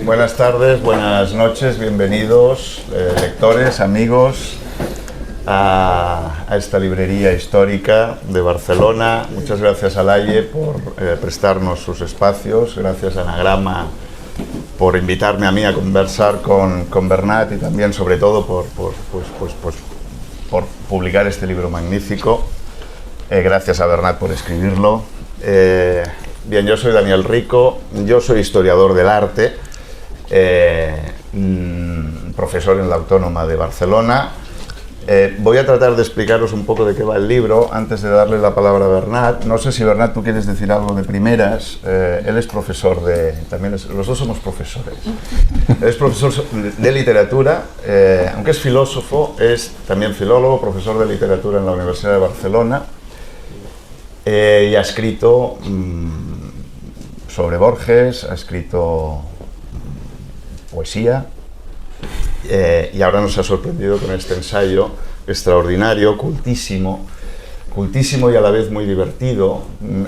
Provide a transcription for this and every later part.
Buenas tardes, buenas noches, bienvenidos lectores, amigos a esta librería histórica de Barcelona. Muchas gracias a Laie por prestarnos sus espacios, gracias a Anagrama por invitarme a mí a conversar con Bernat y también sobre todo por publicar este libro magnífico. Gracias a Bernat por escribirlo. Bien, yo soy Daniel Rico, yo soy historiador del arte, profesor en la Autónoma de Barcelona. Voy a tratar de explicaros un poco de qué va el libro antes de darle la palabra a Bernat. No sé si, Bernat, tú quieres decir algo de primeras. Él es profesor de... los dos somos profesores. Él es profesor de literatura, aunque es filósofo, es también filólogo, profesor de literatura en la Universidad de Barcelona, y ha escrito sobre Borges, ha escrito poesía, y ahora nos ha sorprendido con este ensayo extraordinario, cultísimo y a la vez muy divertido.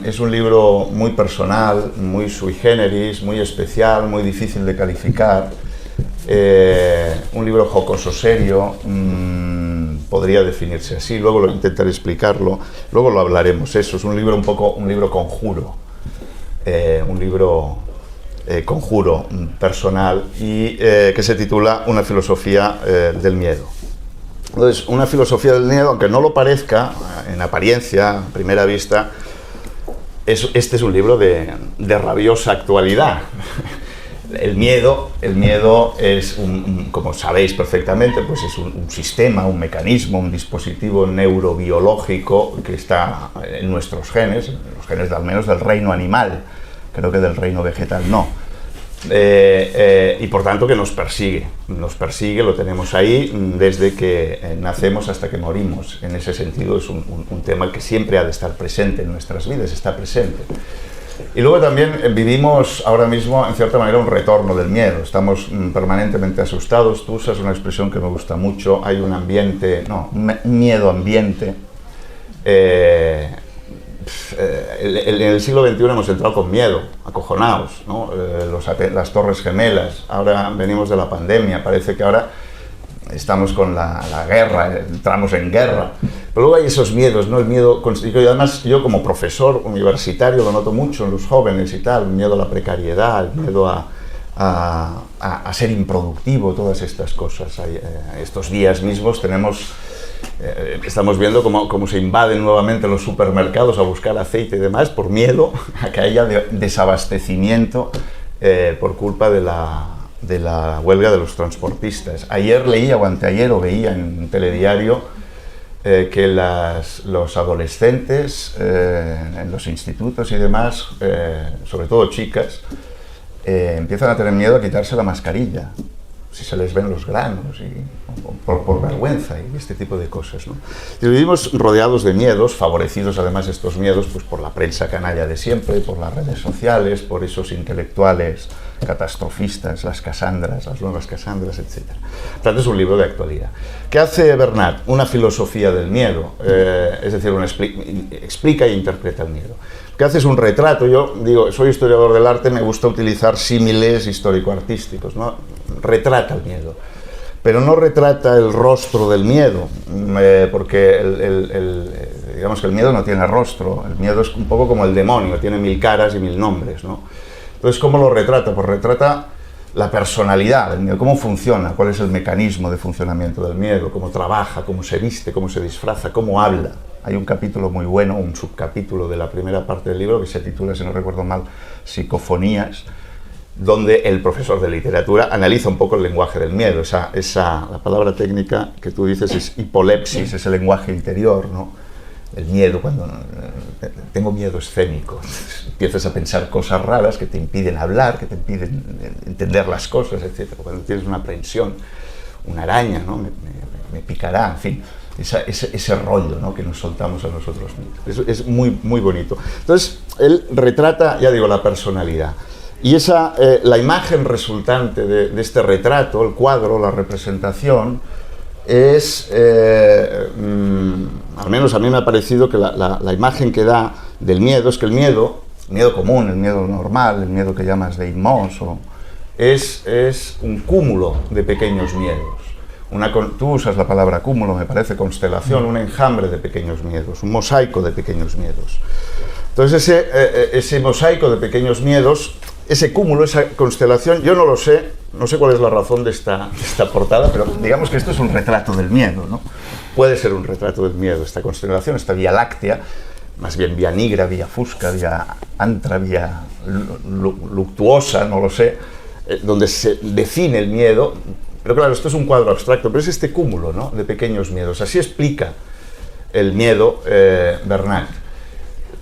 Es un libro muy personal, muy sui generis, muy especial, muy difícil de calificar. Un libro jocoso, serio, podría definirse así, luego lo intentaré explicarlo, luego lo hablaremos. Eso es un libro un libro conjuro, un libro conjuro personal y que se titula Una filosofía del miedo. Entonces, una filosofía del miedo, aunque no lo parezca en apariencia, a primera vista, este es un libro de rabiosa actualidad. El miedo es, como sabéis perfectamente, pues es un sistema, un mecanismo, un dispositivo neurobiológico que está en nuestros genes, los genes al menos del reino animal, creo que del reino vegetal no. Y por tanto que nos persigue, lo tenemos ahí desde que nacemos hasta que morimos. En ese sentido es un tema que siempre ha de estar presente en nuestras vidas, está presente. Y luego también vivimos ahora mismo, en cierta manera, un retorno del miedo. Estamos permanentemente asustados. Tú usas una expresión que me gusta mucho. Hay un ambiente, un miedo ambiente. En el siglo XXI hemos entrado con miedo, acojonados, ¿no? Las Torres Gemelas. Ahora venimos de la pandemia. Parece que ahora estamos con la guerra, entramos en guerra. Pero luego hay esos miedos, ¿no? El miedo, y además yo como profesor universitario lo noto mucho en los jóvenes y tal, el miedo a la precariedad, el miedo a ser improductivo, todas estas cosas. Estos días mismos estamos viendo cómo se invaden nuevamente los supermercados a buscar aceite y demás por miedo a que haya desabastecimiento por culpa de la huelga de los transportistas. Ayer leía o anteayer o veía en un telediario que los adolescentes en los institutos y demás, sobre todo chicas, empiezan a tener miedo a quitarse la mascarilla si se les ven los granos por vergüenza y este tipo de cosas, ¿no? Y vivimos rodeados de miedos, favorecidos además estos miedos pues por la prensa canalla de siempre, por las redes sociales, por esos intelectuales catastrofistas, las nuevas Casandras, etc. Tanto es un libro de actualidad. ¿Qué hace Bernat? Una filosofía del miedo, es decir, explica e interpreta el miedo. ¿Qué hace? Es un retrato. Yo digo, soy historiador del arte, me gusta utilizar símiles histórico-artísticos, ¿no? Retrata el miedo, pero no retrata el rostro del miedo, porque digamos que el miedo no tiene rostro, el miedo es un poco como el demonio, tiene 1000 caras y 1000 nombres, ¿no? Entonces, ¿cómo lo retrata? Pues retrata la personalidad del miedo, cómo funciona, cuál es el mecanismo de funcionamiento del miedo, cómo trabaja, cómo se viste, cómo se disfraza, cómo habla. Hay un capítulo muy bueno, un subcapítulo de la primera parte del libro que se titula, si no recuerdo mal, Psicofonías, donde el profesor de literatura analiza un poco el lenguaje del miedo. La palabra técnica que tú dices es hipolepsis, es el lenguaje interior, ¿no? El miedo, cuando tengo miedo escénico, empiezas a pensar cosas raras que te impiden hablar, que te impiden entender las cosas, etc. Cuando tienes una aprensión, una araña, ¿no? Me picará, en fin, ese rollo, ¿no? Que nos soltamos a nosotros mismos. Es muy, muy bonito. Entonces, él retrata, ya digo, la personalidad. Y la imagen resultante de este retrato, el cuadro, la representación, es, al menos a mí me ha parecido que la imagen que da del miedo es que el miedo común, el miedo normal, el miedo que llamas de Inmos es un cúmulo de pequeños miedos. Tú usas la palabra cúmulo, me parece, constelación, un enjambre de pequeños miedos, un mosaico de pequeños miedos. Entonces ese mosaico de pequeños miedos, ese cúmulo, esa constelación, yo no lo sé, no sé cuál es la razón de esta portada, pero digamos que esto es un retrato del miedo, ¿no? Puede ser un retrato del miedo, esta constelación, esta Vía Láctea, más bien Vía Nigra, Vía Fusca, Vía Antra, Vía Luctuosa, no lo sé, donde se define el miedo. Pero claro, esto es un cuadro abstracto, pero es este cúmulo, ¿no?, de pequeños miedos. Así explica el miedo Bernat.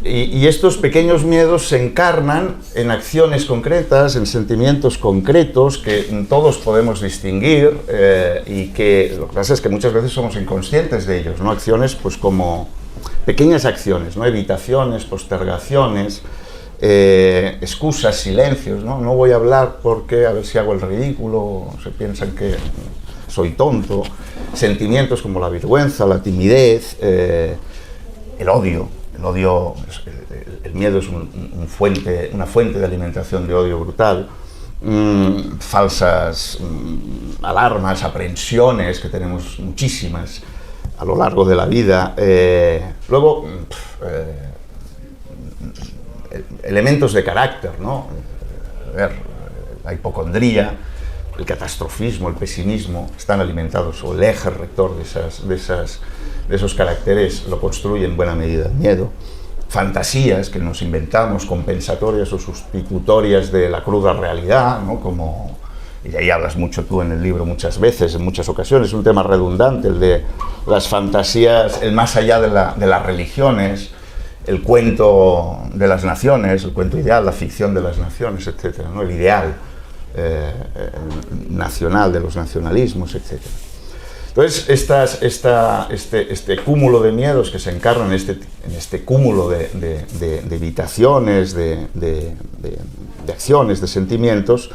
Y estos pequeños miedos se encarnan en acciones concretas, en sentimientos concretos que todos podemos distinguir y que lo que pasa es que muchas veces somos inconscientes de ellos, ¿no? Acciones pues como pequeñas acciones, ¿no? Evitaciones, postergaciones, excusas, silencios, ¿no? No voy a hablar porque a ver si hago el ridículo, se piensan que soy tonto. Sentimientos como la vergüenza, la timidez, el odio. El miedo es una fuente de alimentación de odio brutal. Falsas alarmas, aprensiones, que tenemos muchísimas a lo largo de la vida. Luego, elementos de carácter, ¿no? A ver, la hipocondría, el catastrofismo, el pesimismo, están alimentados, o el eje rector de esos caracteres lo construye en buena medida el miedo. Fantasías que nos inventamos, compensatorias o sustitutorias de la cruda realidad, ¿no? Como, y ahí hablas mucho tú en el libro muchas veces, en muchas ocasiones, un tema redundante, el de las fantasías, el más allá de las religiones, el cuento de las naciones, el cuento ideal, la ficción de las naciones, etcétera, ¿no? El ideal nacional de los nacionalismos, etcétera. Entonces, este cúmulo de miedos que se encarnan en este cúmulo de evitaciones, de acciones, de sentimientos,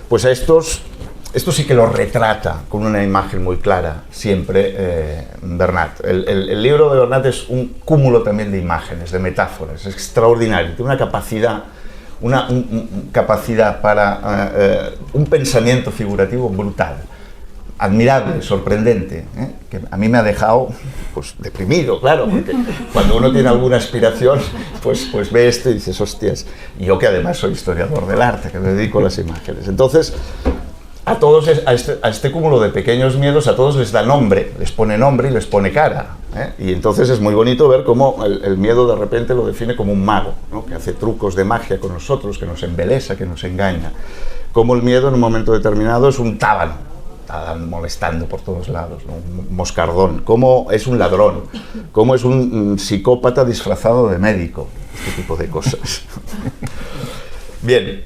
pues a esto sí que lo retrata con una imagen muy clara, siempre Bernat. El libro de Bernat es un cúmulo también de imágenes, de metáforas, es extraordinario, tiene una capacidad para un pensamiento figurativo brutal. Admirable, sorprendente, que a mí me ha dejado pues deprimido, claro, porque cuando uno tiene alguna aspiración, pues ve esto y dices, hostias, y yo que además soy historiador del arte, que me dedico a las imágenes. Entonces, a este cúmulo de pequeños miedos, a todos les da nombre, les pone nombre y les pone cara, y entonces es muy bonito ver cómo el miedo de repente lo define como un mago, ¿no? Que hace trucos de magia con nosotros, que nos embelesa, que nos engaña. Como el miedo en un momento determinado es un tábano, molestando por todos lados, ¿no? Un moscardón, cómo es un ladrón, cómo es un psicópata disfrazado de médico, este tipo de cosas. Bien,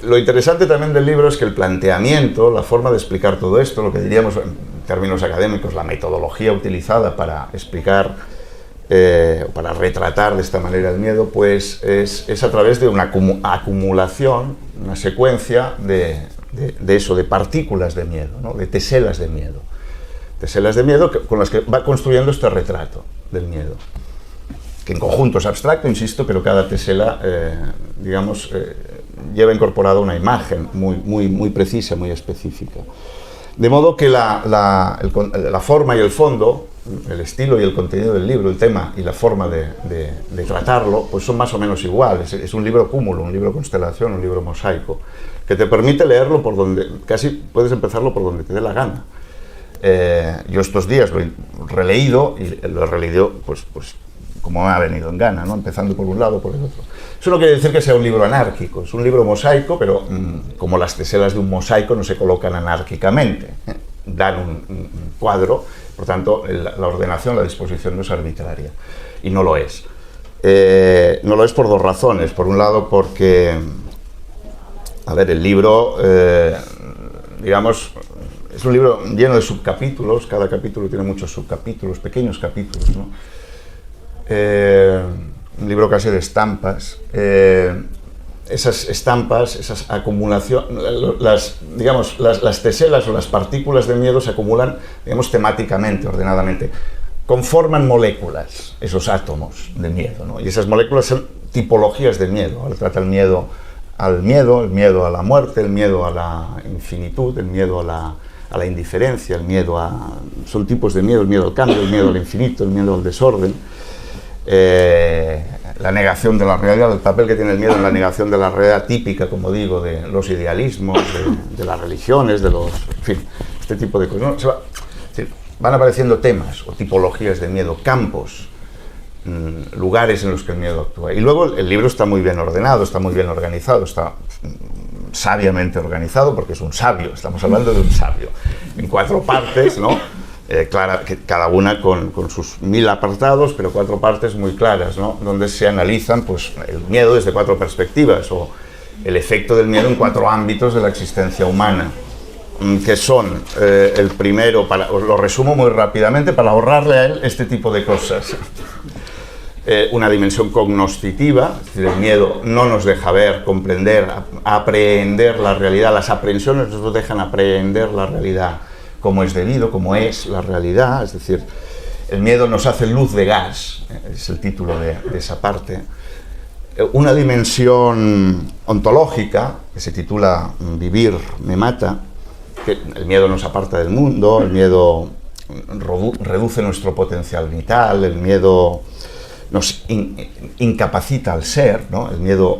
lo interesante también del libro es que el planteamiento, la forma de explicar todo esto, lo que diríamos en términos académicos, la metodología utilizada para explicar o para retratar de esta manera el miedo, pues es a través de una acumulación, una secuencia de partículas de miedo, ¿no? De teselas de miedo. Teselas de miedo con las que va construyendo este retrato del miedo, que en conjunto es abstracto, insisto, pero cada tesela, lleva incorporada una imagen muy precisa, muy específica. De modo que la forma y el fondo, el estilo y el contenido del libro, el tema y la forma de tratarlo, pues son más o menos iguales. Es un libro cúmulo, un libro constelación, un libro mosaico, que te permite leerlo por donde, casi puedes empezarlo por donde te dé la gana. Yo estos días lo he releído y lo he releído pues como me ha venido en gana, ¿no? Empezando por un lado, por el otro. Eso no quiere decir que sea un libro anárquico, es un libro mosaico, pero como las teselas de un mosaico no se colocan anárquicamente, dan un cuadro, por tanto la ordenación, la disposición no es arbitraria, y no lo es. No lo es por dos razones. Por un lado porque, a ver, el libro, es un libro lleno de subcapítulos, cada capítulo tiene muchos subcapítulos, pequeños capítulos, ¿no? Un libro casi de estampas. Esas estampas, esas acumulaciones, las teselas o las partículas de miedo se acumulan, temáticamente, ordenadamente. Conforman moléculas, esos átomos de miedo, ¿no? Y esas moléculas son tipologías de miedo. Ahora trata el miedo al miedo, el miedo a la muerte, el miedo a la infinitud, el miedo a la indiferencia, el miedo a... Son tipos de miedo, el miedo al cambio, el miedo al infinito, el miedo al desorden, la negación de la realidad, el papel que tiene el miedo en la negación de la realidad típica, como digo, de los idealismos, de las religiones, de los... En fin, este tipo de cosas. ¿No? Van apareciendo temas o tipologías de miedo, campos, lugares en los que el miedo actúa. Y luego el libro está muy bien ordenado, está muy bien organizado, está sabiamente organizado, porque es un sabio, estamos hablando de un sabio, en 4 partes, ¿no? Cada una con sus 1000 apartados, pero 4 partes muy claras, ¿no? Donde se analizan pues, el miedo desde 4 perspectivas, o el efecto del miedo en 4 ámbitos de la existencia humana, que son, el primero, os lo resumo muy rápidamente para ahorrarle a él este tipo de cosas. Una dimensión cognoscitiva, es decir, el miedo no nos deja ver, comprender, aprehender la realidad, las aprehensiones nos dejan aprehender la realidad como es debido, como es la realidad, es decir, el miedo nos hace luz de gas, es el título de esa parte. Una dimensión ontológica, que se titula Vivir me mata, que el miedo nos aparta del mundo, el miedo reduce nuestro potencial vital, el miedo nos incapacita al ser, ¿no? El miedo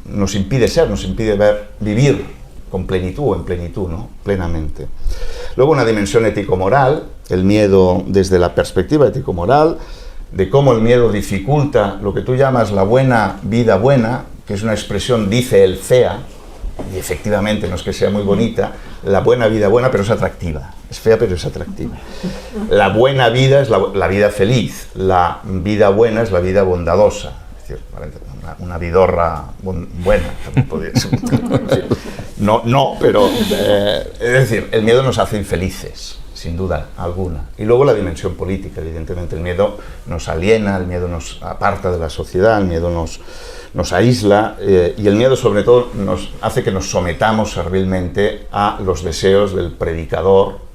nos impide ser, nos impide vivir con plenitud, en plenitud, ¿no? Plenamente. Luego una dimensión ético-moral, el miedo desde la perspectiva ético-moral, de cómo el miedo dificulta lo que tú llamas la buena vida buena, que es una expresión, dice el CEA, y efectivamente no es que sea muy bonita, la buena vida buena, pero es atractiva. Es fea, pero es atractiva. La buena vida es la vida feliz, la vida buena es la vida bondadosa. Es decir, una vidorra buena, también podría ser. No, pero... es decir, el miedo nos hace infelices, sin duda alguna. Y luego la dimensión política, evidentemente. El miedo nos aliena, el miedo nos aparta de la sociedad, el miedo nos aísla, y el miedo sobre todo nos hace que nos sometamos servilmente a los deseos del predicador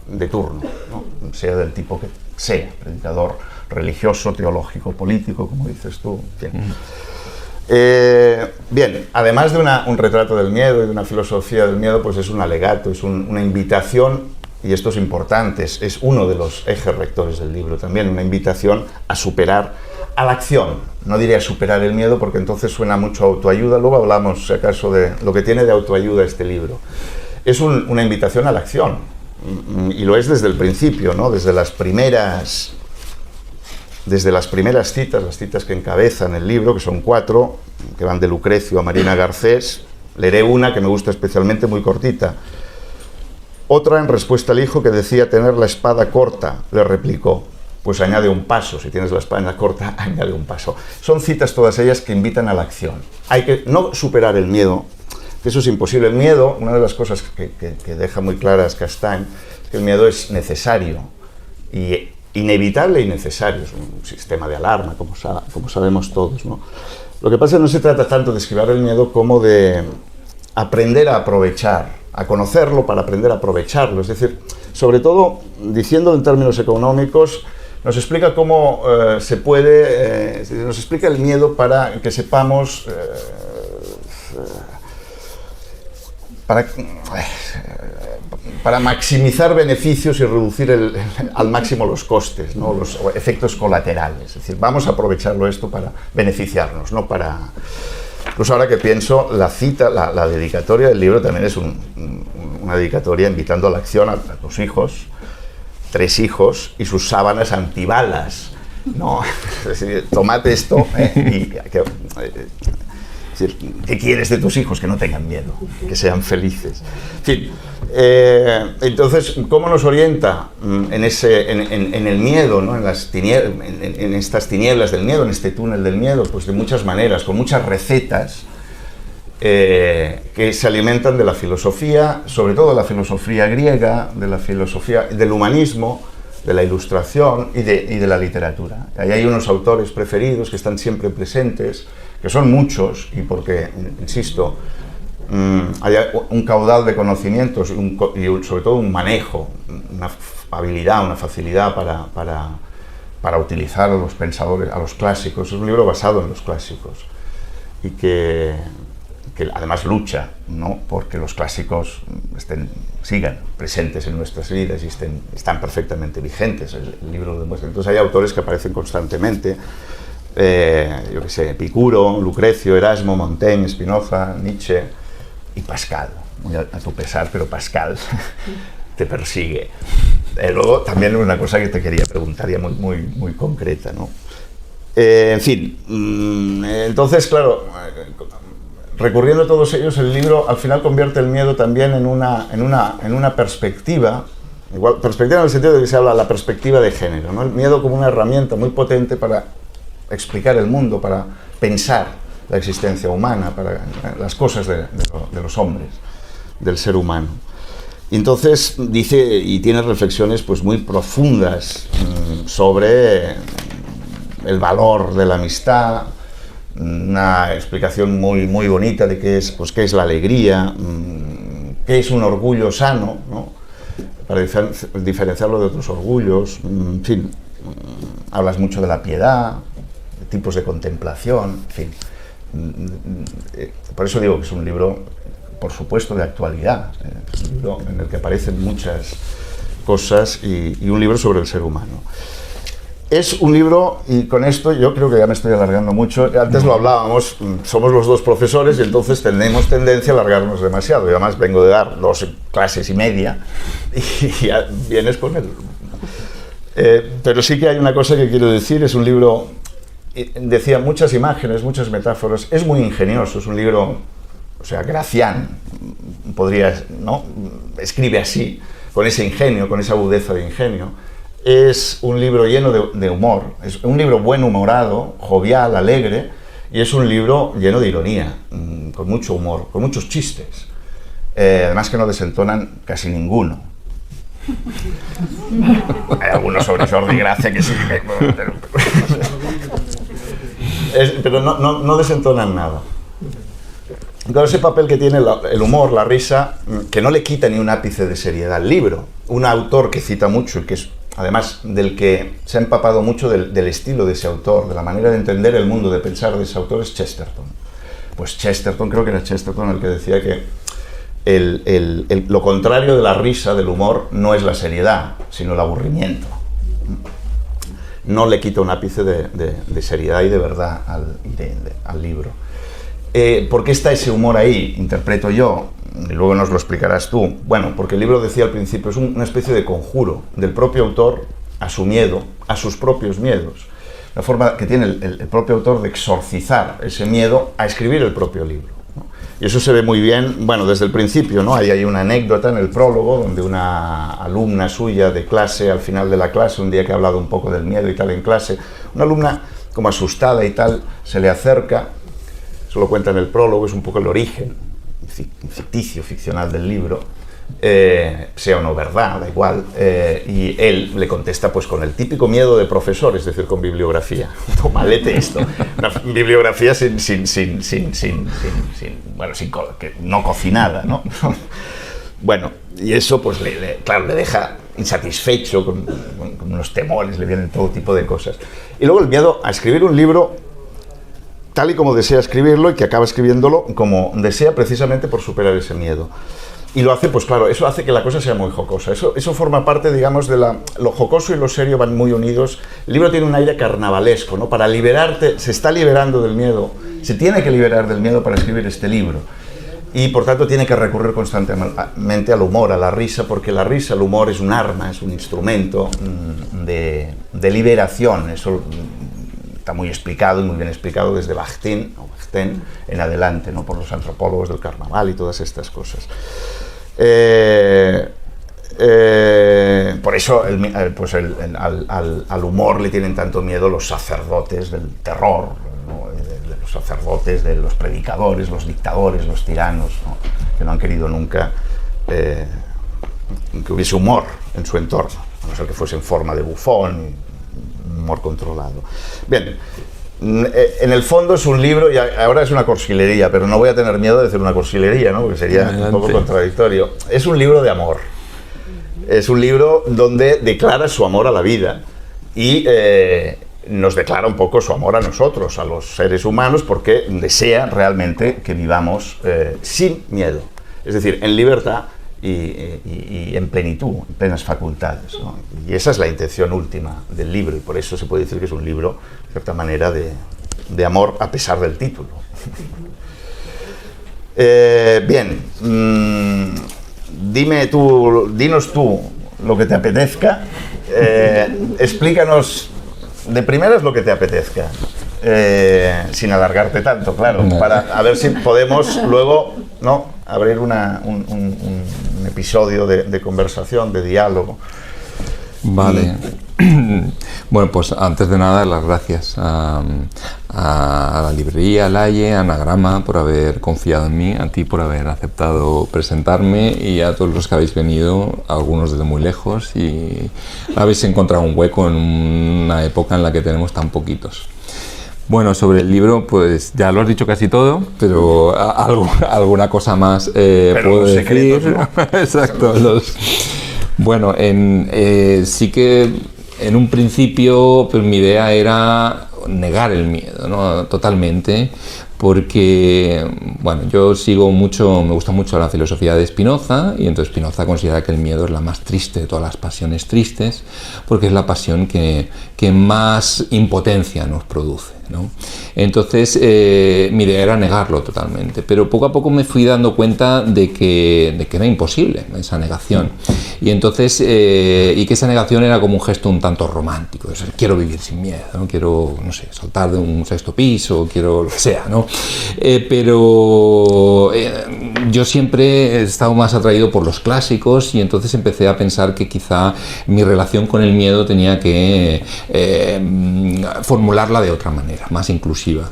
de turno, ¿no? Sea del tipo que sea, predicador religioso, teológico, político, como dices tú. Bien, además de un retrato del miedo y de una filosofía del miedo, pues es un alegato, es una invitación, y esto es importante, es uno de los ejes rectores del libro también, una invitación a superar, a la acción. No diría superar el miedo porque entonces suena mucho a autoayuda, luego hablamos, si acaso, de lo que tiene de autoayuda este libro. Es una invitación a la acción, y lo es desde el principio, ¿no? Desde las primeras citas, las citas que encabezan el libro, que son 4, que van de Lucrecio a Marina Garcés. Leeré una que me gusta especialmente, muy cortita. Otra en respuesta al hijo que decía tener la espada corta, le replicó, pues añade un paso, si tienes la espada corta, añade un paso. Son citas todas ellas que invitan a la acción. Hay que no superar el miedo, que eso es imposible. El miedo, una de las cosas que deja muy claras Castaing, es que el miedo es necesario, y inevitable y necesario, es un sistema de alarma, como sabemos todos, ¿no? Lo que pasa es que no se trata tanto de esquivar el miedo como de aprender a aprovechar, a conocerlo para aprender a aprovecharlo. Es decir, sobre todo, diciéndolo en términos económicos, nos explica cómo nos explica el miedo para que sepamos, para maximizar beneficios y reducir al máximo los costes, ¿no? Los efectos colaterales. Es decir, vamos a aprovecharlo esto para beneficiarnos, no para... Pues ahora que pienso, la cita, la dedicatoria del libro también es una dedicatoria invitando a la acción a los hijos, 3 hijos y sus sábanas antibalas, ¿no? Es decir, tómate esto, ¿qué quieres de tus hijos? Que no tengan miedo, que sean felices. En fin, entonces, ¿cómo nos orienta en el miedo, ¿no? en estas tinieblas del miedo, en este túnel del miedo? Pues de muchas maneras, con muchas recetas que se alimentan de la filosofía, sobre todo de la filosofía griega, de la filosofía del humanismo, de la ilustración y de la literatura. Ahí hay unos autores preferidos que están siempre presentes, que son muchos, y porque, insisto, hay un caudal de conocimientos y sobre todo un manejo, una habilidad, una facilidad para utilizar a los pensadores, a los clásicos. Es un libro basado en los clásicos y que que además lucha, ¿no?, porque los clásicos sigan presentes en nuestras vidas y están perfectamente vigentes. El libro lo demuestra. Entonces hay autores que aparecen constantemente, yo qué sé, Epicuro, Lucrecio, Erasmo, Montaigne, Spinoza, Nietzsche y Pascal. Muy a tu pesar, pero Pascal te persigue. Luego también una cosa que te quería preguntar, ya muy concreta, ¿no? En fin, entonces, claro, recurriendo a todos ellos, el libro al final convierte el miedo también en una perspectiva, igual, perspectiva en el sentido de que se habla de la perspectiva de género, ¿no? El miedo como una herramienta muy potente para explicar el mundo, para pensar la existencia humana, para las cosas de los hombres, del ser humano. Y entonces dice y tiene reflexiones pues muy profundas sobre el valor de la amistad, una explicación muy bonita de qué es la alegría, qué es un orgullo sano, ¿no?, para diferenciarlo de otros orgullos. En fin, hablas mucho de la piedad, de tipos de contemplación, en fin. Por eso digo que es un libro, por supuesto, de actualidad. Es un libro en el que aparecen muchas cosas y un libro sobre el ser humano. Es un libro, y con esto yo creo que ya me estoy alargando mucho, antes lo hablábamos, somos los dos profesores y entonces tenemos tendencia a alargarnos demasiado. Yo además vengo de dar 2 clases y media y ya vienes con él. Pero sí que hay una cosa que quiero decir, es un libro, decía, muchas imágenes, muchas metáforas, es muy ingenioso, es un libro, o sea, Gracián podría, ¿no?, escribe así, con ese ingenio, con esa agudeza de ingenio. Es un libro lleno de humor, es un libro buen humorado, jovial, alegre, y es un libro lleno de ironía, con mucho humor, con muchos chistes, además que no desentonan casi ninguno. Hay algunos sobre Jordi Gracia que sí, pero no desentonan nada. Claro, ese papel que tiene el humor, la risa, que no le quita ni un ápice de seriedad al libro. Un autor que cita mucho y que es, además, del que se ha empapado mucho del estilo de ese autor, de la manera de entender el mundo, de pensar de ese autor, es Chesterton. Pues Chesterton, creo que era Chesterton el que decía que lo contrario de la risa, del humor, no es la seriedad, sino el aburrimiento. No le quita un ápice de seriedad y de verdad al libro. ¿Por qué está ese humor ahí? Interpreto yo, y luego nos lo explicarás tú. Bueno, porque el libro, decía al principio, es una especie de conjuro del propio autor a su miedo, a sus propios miedos. La forma que tiene el propio autor de exorcizar ese miedo a escribir el propio libro, ¿no? Y eso se ve muy bien, bueno, desde el principio, ¿no? Ahí hay una anécdota en el prólogo, donde una alumna suya de clase, al final de la clase, un día que ha hablado un poco del miedo y tal en clase, una alumna como asustada y tal, se le acerca. Eso lo cuenta en el prólogo, es un poco el origen ficticio, ficcional del libro, sea o no verdad, da igual, y él le contesta pues con el típico miedo de profesor, es decir, con bibliografía. Tomalete esto, una bibliografía no cocinada, ¿no? Bueno, y eso pues claro, le deja insatisfecho, con unos temores, le vienen todo tipo de cosas. Y luego el miedo a escribir un libro tal y como desea escribirlo y que acaba escribiéndolo como desea, precisamente por superar ese miedo. Y lo hace, pues claro, eso hace que la cosa sea muy jocosa. Eso forma parte, digamos, lo jocoso y lo serio van muy unidos. El libro tiene un aire carnavalesco, ¿no? Para liberarte, se está liberando del miedo, se tiene que liberar del miedo para escribir este libro. Y por tanto tiene que recurrir constantemente al humor, a la risa, porque la risa, el humor es un arma, es un instrumento de liberación. Eso está muy explicado y muy bien explicado desde Bakhtin en adelante, ¿no?, por los antropólogos del carnaval y todas estas cosas. Por eso al humor le tienen tanto miedo los sacerdotes del terror, ¿no?, de los sacerdotes, de los predicadores, los dictadores, los tiranos, ¿no?, que no han querido nunca que hubiese humor en su entorno, a no ser que fuese en forma de bufón, humor controlado. Bien, en el fondo es un libro, y ahora es una cursilería, pero no voy a tener miedo de decir una cursilería, ¿no?, porque sería un poco contradictorio. Es un libro de amor. Es un libro donde declara su amor a la vida. Y nos declara un poco su amor a nosotros, a los seres humanos, porque desea realmente que vivamos sin miedo, es decir, en libertad y en plenitud, en plenas facultades, ¿no? Y esa es la intención última del libro, y por eso se puede decir que es un libro, de cierta manera, de amor a pesar del título. Bien, dinos tú lo que te apetezca, explícanos de primeras lo que te apetezca, sin alargarte tanto, claro, para a ver si podemos luego, ¿no?, abrir un episodio de conversación, de diálogo. Vale. Bueno, pues antes de nada, las gracias a la librería Laie, a Anagrama por haber confiado en mí, a ti por haber aceptado presentarme y a todos los que habéis venido, algunos desde muy lejos, y habéis encontrado un hueco en una época en la que tenemos tan poquitos. Bueno, sobre el libro, pues ya lo has dicho casi todo, pero alguna cosa más puedo decir. ¿No? Exacto. Bueno, sí que en un principio pues mi idea era negar el miedo, ¿no?, totalmente, porque, bueno, yo me gusta mucho la filosofía de Spinoza, y entonces Spinoza considera que el miedo es la más triste de todas las pasiones tristes, porque es la pasión que más impotencia nos produce, ¿no? Entonces mi idea era negarlo totalmente, pero poco a poco me fui dando cuenta de que era imposible esa negación, y entonces y que esa negación era como un gesto un tanto romántico, es decir, quiero vivir sin miedo, ¿no? Quiero, no sé, saltar de un sexto piso, quiero lo que sea, ¿no? Pero yo siempre he estado más atraído por los clásicos, y entonces empecé a pensar que quizá mi relación con el miedo tenía que formularla de otra manera, más inclusiva.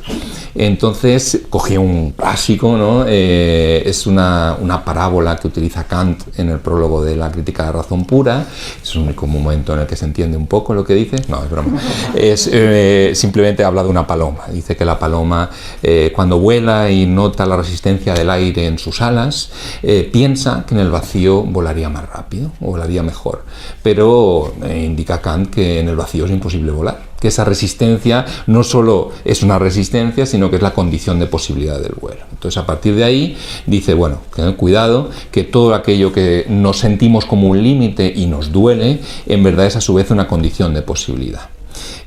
Entonces cogí un clásico, ¿no? Es una parábola que utiliza Kant en el prólogo de la Crítica de la Razón Pura. Es un único momento en el que se entiende un poco lo que dice. No, es broma. Simplemente habla de una paloma. Dice que la paloma, cuando vuela y nota la resistencia del aire en sus alas, piensa que en el vacío volaría más rápido o volaría mejor. Pero indica Kant que en el vacío es imposible volar, que esa resistencia no solo es una resistencia, sino que es la condición de posibilidad del vuelo. Entonces, a partir de ahí, dice, bueno, tened cuidado, que todo aquello que nos sentimos como un límite y nos duele, en verdad es a su vez una condición de posibilidad.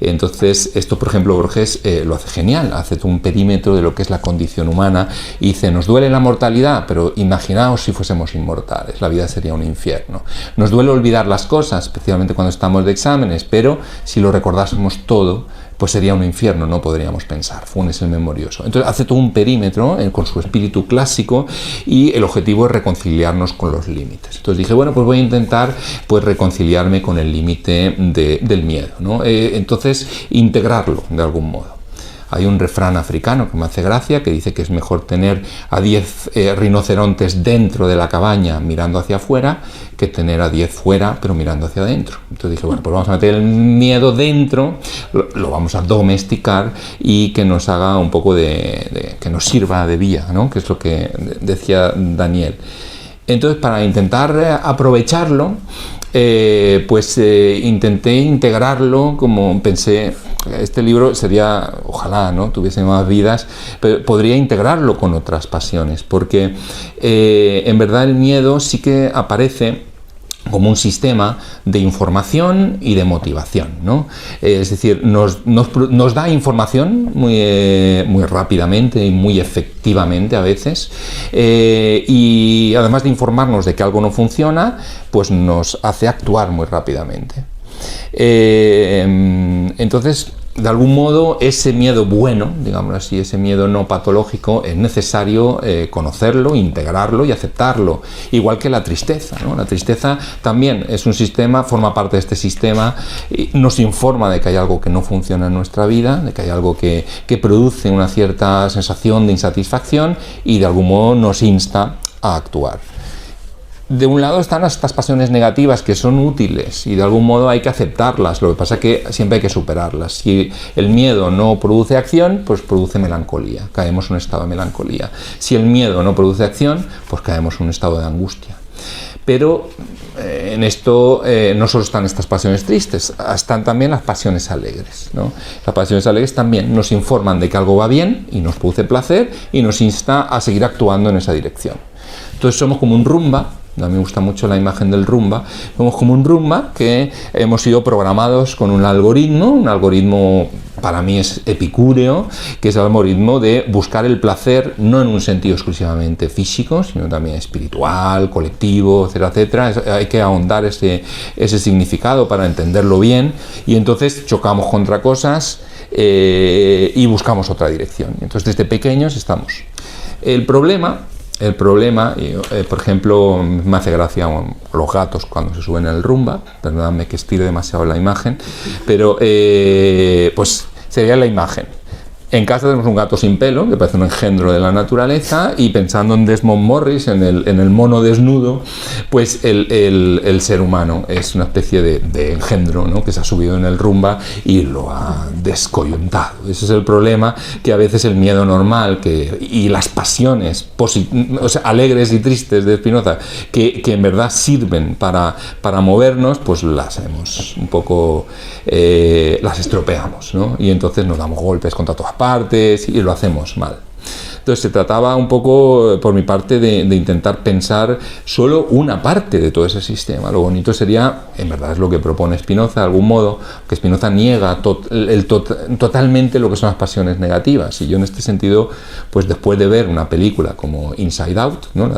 Entonces, esto, por ejemplo, Borges lo hace genial, hace un perímetro de lo que es la condición humana y dice, nos duele la mortalidad, pero imaginaos si fuésemos inmortales, la vida sería un infierno. Nos duele olvidar las cosas, especialmente cuando estamos de exámenes, pero si lo recordásemos todo, pues sería un infierno, no podríamos pensar. Funes el memorioso. Entonces hace todo un perímetro con su espíritu clásico, y el objetivo es reconciliarnos con los límites. Entonces dije, bueno, pues voy a intentar pues reconciliarme con el límite del miedo, ¿no? Entonces integrarlo de algún modo. Hay un refrán africano que me hace gracia, que dice que es mejor tener a 10 rinocerontes dentro de la cabaña mirando hacia afuera que tener a 10 fuera pero mirando hacia adentro. Entonces dije, bueno, pues vamos a meter el miedo dentro, lo vamos a domesticar y que nos haga un poco que nos sirva de vía, ¿no?, que es lo que decía Daniel. Entonces, para intentar aprovecharlo, intenté integrarlo, como pensé, este libro sería, ojalá, ¿no?, tuviese más vidas, pero podría integrarlo con otras pasiones, porque en verdad el miedo sí que aparece como un sistema de información y de motivación, ¿no? Es decir, nos da información muy rápidamente y muy efectivamente a veces, y además de informarnos de que algo no funciona, pues nos hace actuar muy rápidamente. Entonces, de algún modo, ese miedo bueno, digámoslo así, ese miedo no patológico, es necesario conocerlo, integrarlo y aceptarlo, igual que la tristeza, ¿no? La tristeza también es un sistema, forma parte de este sistema, y nos informa de que hay algo que no funciona en nuestra vida, de que hay algo que produce una cierta sensación de insatisfacción y de algún modo nos insta a actuar. De un lado están estas pasiones negativas que son útiles y de algún modo hay que aceptarlas, lo que pasa es que siempre hay que superarlas. Si el miedo no produce acción, pues produce melancolía, caemos en un estado de melancolía. Si el miedo no produce acción, pues caemos en un estado de angustia. pero en esto no solo están estas pasiones tristes, están también las pasiones alegres, ¿no? Las pasiones alegres también nos informan de que algo va bien y nos produce placer y nos insta a seguir actuando en esa dirección. Entonces somos como un rumba. A mí me gusta mucho la imagen del rumba. Somos como un rumba que hemos sido programados con un algoritmo para mí es epicúreo, que es el algoritmo de buscar el placer no en un sentido exclusivamente físico, sino también espiritual, colectivo, etcétera, etcétera. Hay que ahondar ese significado para entenderlo bien, y entonces chocamos contra cosas y buscamos otra dirección. Entonces desde pequeños estamos. El problema, por ejemplo, me hace gracia los gatos cuando se suben al rumba, perdóname que estire demasiado la imagen, pero pues sería la imagen. En casa tenemos un gato sin pelo, que parece un engendro de la naturaleza, y pensando en Desmond Morris, en el mono desnudo, pues el ser humano es una especie de engendro, ¿no?, que se ha subido en el rumba y lo ha descoyuntado. Ese es el problema, que a veces el miedo normal y las pasiones alegres y tristes de Spinoza, que en verdad sirven para movernos, pues las hemos un poco, las estropeamos, ¿no? Y entonces nos damos golpes contra todas partes y lo hacemos mal. Entonces se trataba un poco, por mi parte, de intentar pensar solo una parte de todo ese sistema. Lo bonito sería, en verdad es lo que propone Spinoza de algún modo, que Spinoza niega totalmente lo que son las pasiones negativas. Y yo en este sentido, pues después de ver una película como Inside Out, ¿no?,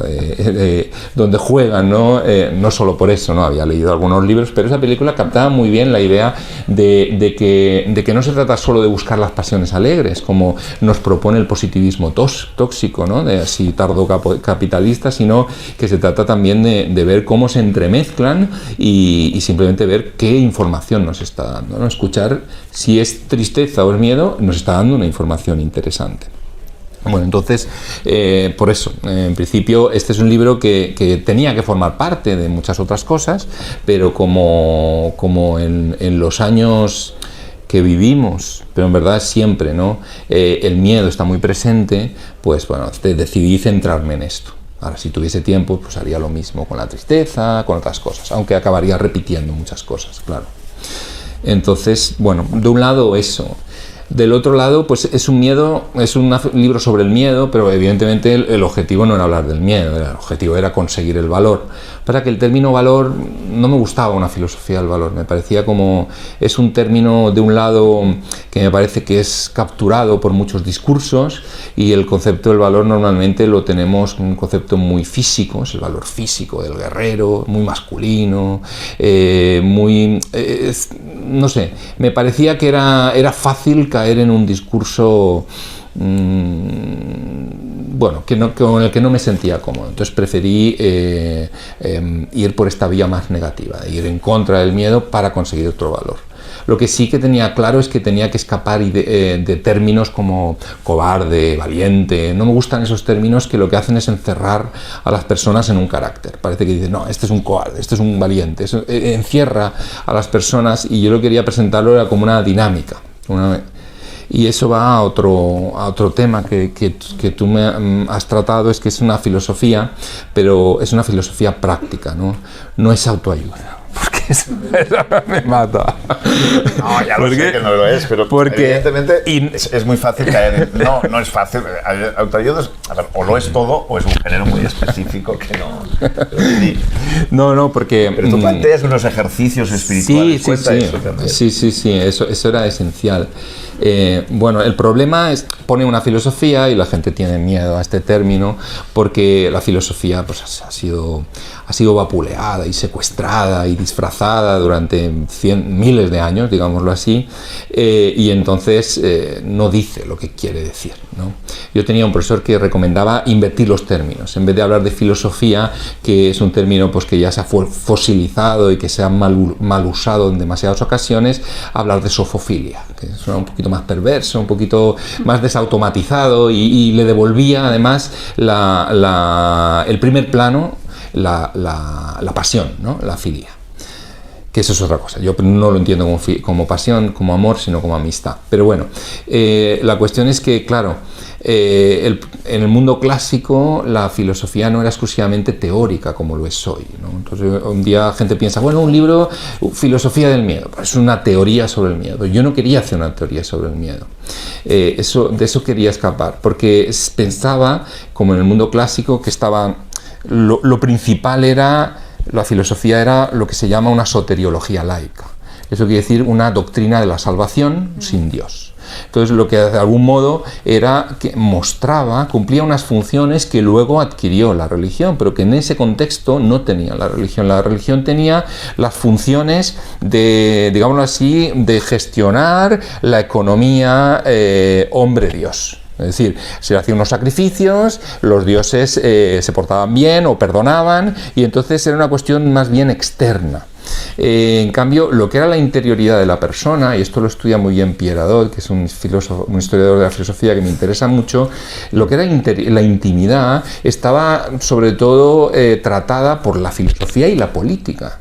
donde juegan, ¿no? No solo por eso, ¿no?, había leído algunos libros, pero esa película captaba muy bien la idea de que no se trata solo de buscar las pasiones alegres, como nos propone el positivismo tóxico, ¿no?, de así tardo capitalista, sino que se trata también de ver cómo se entremezclan y simplemente ver qué información nos está dando, ¿no? Escuchar si es tristeza o es miedo, nos está dando una información interesante. Bueno, entonces, por eso, en principio, este es un libro que tenía que formar parte de muchas otras cosas, pero como en los años que vivimos, pero en verdad siempre, ¿no?, el miedo está muy presente, pues bueno, decidí centrarme en esto. Ahora, si tuviese tiempo, pues haría lo mismo con la tristeza, con otras cosas, aunque acabaría repitiendo muchas cosas, claro. Entonces, bueno, de un lado eso. Del otro lado, pues es un libro sobre el miedo, pero evidentemente el objetivo no era hablar del miedo, el objetivo era conseguir el valor. Para que el término valor, no me gustaba una filosofía del valor, me parecía como, es un término de un lado que me parece que es capturado por muchos discursos, y el concepto del valor normalmente lo tenemos un concepto muy físico, es el valor físico del guerrero, muy masculino, no sé, me parecía que era fácil caer en un discurso bueno, con el que no me sentía cómodo. Entonces preferí ir por esta vía más negativa, de ir en contra del miedo para conseguir otro valor. Lo que sí que tenía claro es que tenía que escapar de términos como cobarde, valiente. No me gustan esos términos que lo que hacen es encerrar a las personas en un carácter. Parece que dicen, no, este es un cobarde, este es un valiente. Eso encierra a las personas, y yo lo quería presentarlo era como una dinámica. Y eso va a otro tema que tú me has tratado, es que es una filosofía, pero es una filosofía práctica, no es autoayuda. Porque eso me mata. No, ya lo sé que no lo es, pero evidentemente es muy fácil caer en... No es fácil. Autoayuda es, a ver, o lo es todo o es un género muy específico que no... No, porque... Pero tú planteas unos ejercicios espirituales. Sí, eso era esencial. Bueno, el problema es, pone una filosofía y la gente tiene miedo a este término porque la filosofía pues, ha sido vapuleada y secuestrada y disfrazada durante miles de años, digámoslo así, y entonces no dice lo que quiere decir, ¿no? Yo tenía un profesor que recomendaba invertir los términos, en vez de hablar de filosofía, que es un término pues, que ya se ha fosilizado y que se ha mal usado en demasiadas ocasiones, hablar de sofofilia, que suena un poquito más perverso, un poquito más desautomatizado, y le devolvía además el primer plano, la pasión, ¿no?, la filia, que eso es otra cosa. Yo no lo entiendo como pasión, como amor, sino como amistad. Pero bueno, la cuestión es que, claro, en el mundo clásico la filosofía no era exclusivamente teórica como lo es hoy, ¿no? Entonces un día la gente piensa, bueno, un libro, filosofía del miedo, pues es una teoría sobre el miedo. Yo no quería hacer una teoría sobre el miedo. De eso quería escapar, porque pensaba, como en el mundo clásico, que lo principal era, la filosofía era lo que se llama una soteriología laica. Eso quiere decir una doctrina de la salvación sin Dios. Entonces lo que de algún modo era que cumplía unas funciones que luego adquirió la religión, pero que en ese contexto no tenía la religión. La religión tenía las funciones de, digámoslo así, de gestionar la economía hombre-Dios. Es decir, se hacían unos sacrificios, los dioses se portaban bien o perdonaban, y entonces era una cuestión más bien externa. En cambio, lo que era la interioridad de la persona, y esto lo estudia muy bien Pierre Hadot, que es un historiador de la filosofía que me interesa mucho, lo que era la intimidad estaba sobre todo tratada por la filosofía y la política.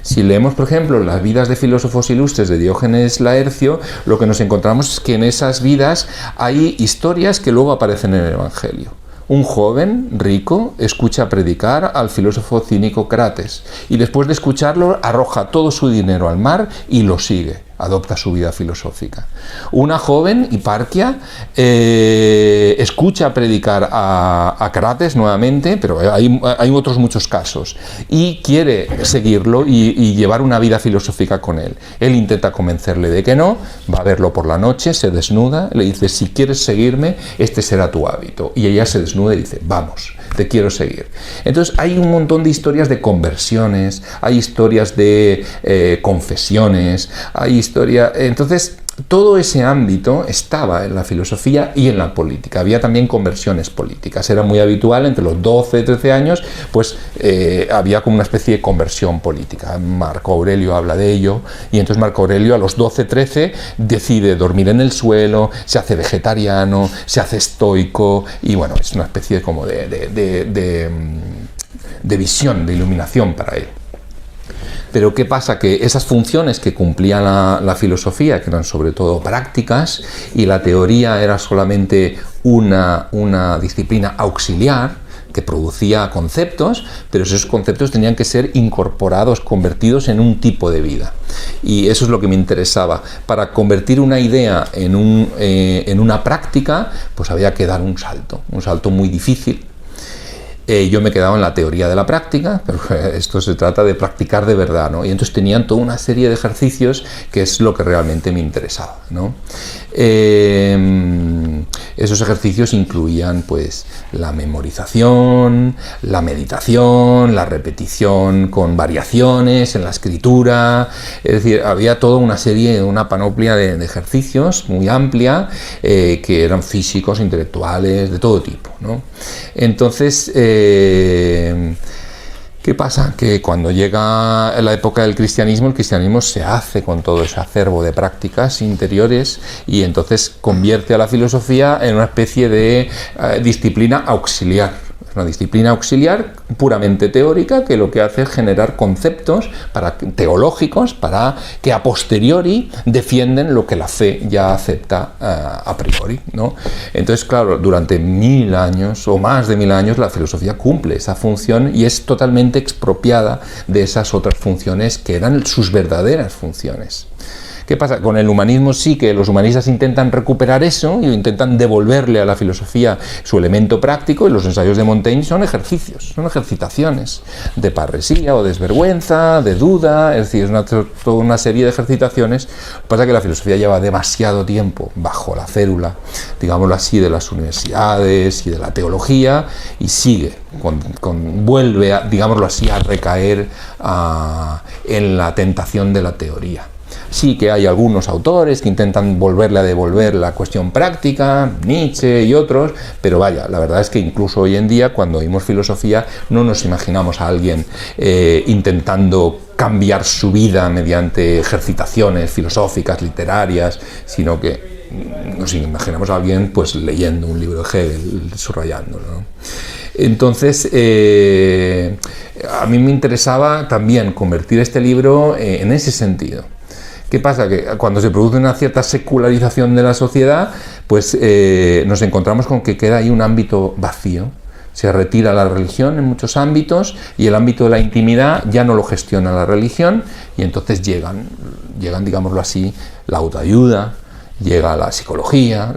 Si leemos, por ejemplo, las vidas de filósofos ilustres de Diógenes Laercio, lo que nos encontramos es que en esas vidas hay historias que luego aparecen en el Evangelio. Un joven rico escucha predicar al filósofo cínico Crates y después de escucharlo arroja todo su dinero al mar y lo sigue, adopta su vida filosófica. Una joven, Hiparquia, escucha predicar a Crates nuevamente, pero hay otros muchos casos, y quiere seguirlo y llevar una vida filosófica con él. Él intenta convencerle de que no, va a verlo por la noche, se desnuda, le dice, si quieres seguirme, este será tu hábito. Y ella se desnuda y dice, vamos, te quiero seguir. Entonces hay un montón de historias de conversiones, hay historias de confesiones, hay historia. Entonces todo ese ámbito estaba en la filosofía y en la política. Había también conversiones políticas. Era muy habitual entre los 12 y 13 años, pues había como una especie de conversión política. Marco Aurelio habla de ello, y entonces Marco Aurelio a los 12, 13 decide dormir en el suelo, se hace vegetariano, se hace estoico, y bueno, es una especie como de visión, de iluminación para él. Pero ¿qué pasa? Que esas funciones que cumplía la filosofía, que eran sobre todo prácticas, y la teoría era solamente una disciplina auxiliar que producía conceptos, pero esos conceptos tenían que ser incorporados, convertidos en un tipo de vida. Y eso es lo que me interesaba. Para convertir una idea en una práctica, pues había que dar un salto muy difícil. Yo me quedaba en la teoría de la práctica, pero esto se trata de practicar de verdad, ¿no? Y entonces tenían toda una serie de ejercicios que es lo que realmente me interesaba, ¿no? Esos ejercicios incluían pues la memorización, la meditación, la repetición con variaciones en la escritura, es decir, había toda una panoplia de ejercicios muy amplia que eran físicos, intelectuales, de todo tipo, ¿no? Entonces, ¿qué pasa? Que cuando llega la época del cristianismo, el cristianismo se hace con todo ese acervo de prácticas interiores y entonces convierte a la filosofía en una especie de disciplina auxiliar. Una disciplina auxiliar puramente teórica que lo que hace es generar conceptos teológicos para que a posteriori defienden lo que la fe ya acepta a priori, ¿no? Entonces, claro, durante 1000 años o más de 1000 años la filosofía cumple esa función y es totalmente expropiada de esas otras funciones que eran sus verdaderas funciones. ¿Qué pasa? Con el humanismo sí que los humanistas intentan recuperar eso y intentan devolverle a la filosofía su elemento práctico, y los ensayos de Montaigne son ejercicios, son ejercitaciones de parresía o desvergüenza, de duda, es decir, es toda una serie de ejercitaciones. Lo que pasa es que la filosofía lleva demasiado tiempo bajo la férula, digámoslo así, de las universidades y de la teología, y sigue, vuelve, digámoslo así, a recaer en la tentación de la teoría. Sí que hay algunos autores que intentan volverle a devolver la cuestión práctica, Nietzsche y otros, pero vaya, la verdad es que incluso hoy en día, cuando oímos filosofía, no nos imaginamos a alguien intentando cambiar su vida mediante ejercitaciones filosóficas, literarias, sino que nos imaginamos a alguien pues leyendo un libro de Hegel, subrayándolo, ¿no? Entonces, a mí me interesaba también convertir este libro en ese sentido. ¿Qué pasa? Que cuando se produce una cierta secularización de la sociedad, pues nos encontramos con que queda ahí un ámbito vacío. Se retira la religión en muchos ámbitos y el ámbito de la intimidad ya no lo gestiona la religión, y entonces llegan, digámoslo así, la autoayuda, llega la psicología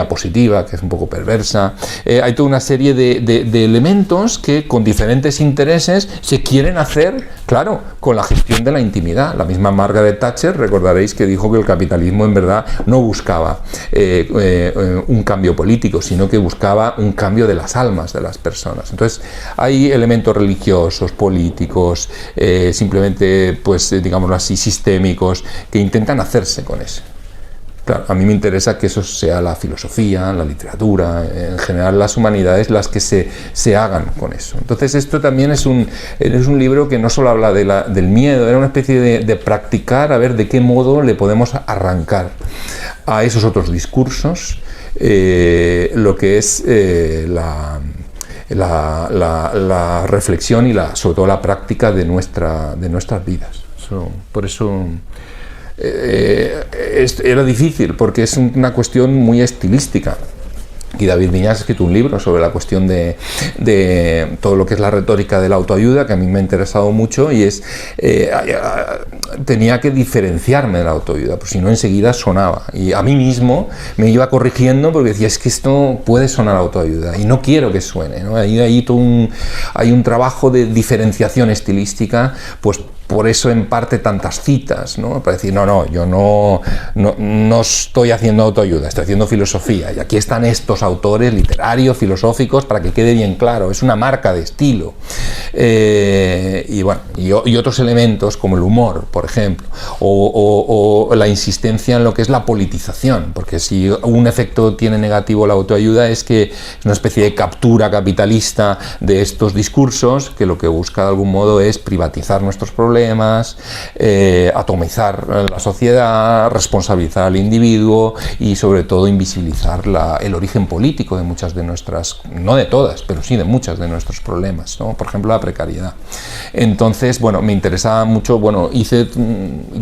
positiva, que es un poco perversa. Hay toda una serie de elementos que con diferentes intereses se quieren hacer, claro, con la gestión de la intimidad. La misma Margaret Thatcher, recordaréis que dijo que el capitalismo en verdad no buscaba un cambio político, sino que buscaba un cambio de las almas de las personas. Entonces hay elementos religiosos, políticos, simplemente, pues digámoslo así, sistémicos, que intentan hacerse con eso. Claro, a mí me interesa que eso sea la filosofía, la literatura, en general las humanidades las que se hagan con eso. Entonces esto también es un libro que no solo habla del miedo, era una especie de practicar a ver de qué modo le podemos arrancar a esos otros discursos lo que es la reflexión y sobre todo la práctica de nuestras vidas. Por eso... era difícil porque es una cuestión muy estilística, y David Viñas ha escrito un libro sobre la cuestión de todo lo que es la retórica de la autoayuda, que a mí me ha interesado mucho, y tenía que diferenciarme de la autoayuda, porque si no enseguida sonaba, y a mí mismo me iba corrigiendo porque decía, es que esto puede sonar autoayuda y no quiero que suene, ¿no? Hay un trabajo de diferenciación estilística, pues por eso en parte tantas citas, ¿no? Para decir, yo no estoy haciendo autoayuda, estoy haciendo filosofía, y aquí están estos autores literarios, filosóficos, para que quede bien claro, es una marca de estilo. Y otros elementos como el humor, por ejemplo, o la insistencia en lo que es la politización, porque si un efecto tiene negativo la autoayuda es que es una especie de captura capitalista de estos discursos, que lo que busca de algún modo es privatizar nuestros problemas, atomizar la sociedad, responsabilizar al individuo y sobre todo invisibilizar el origen político de muchas de nuestras, no de todas, pero sí de muchas de nuestros problemas, ¿no? Por ejemplo, la precariedad. Entonces, me interesaba mucho,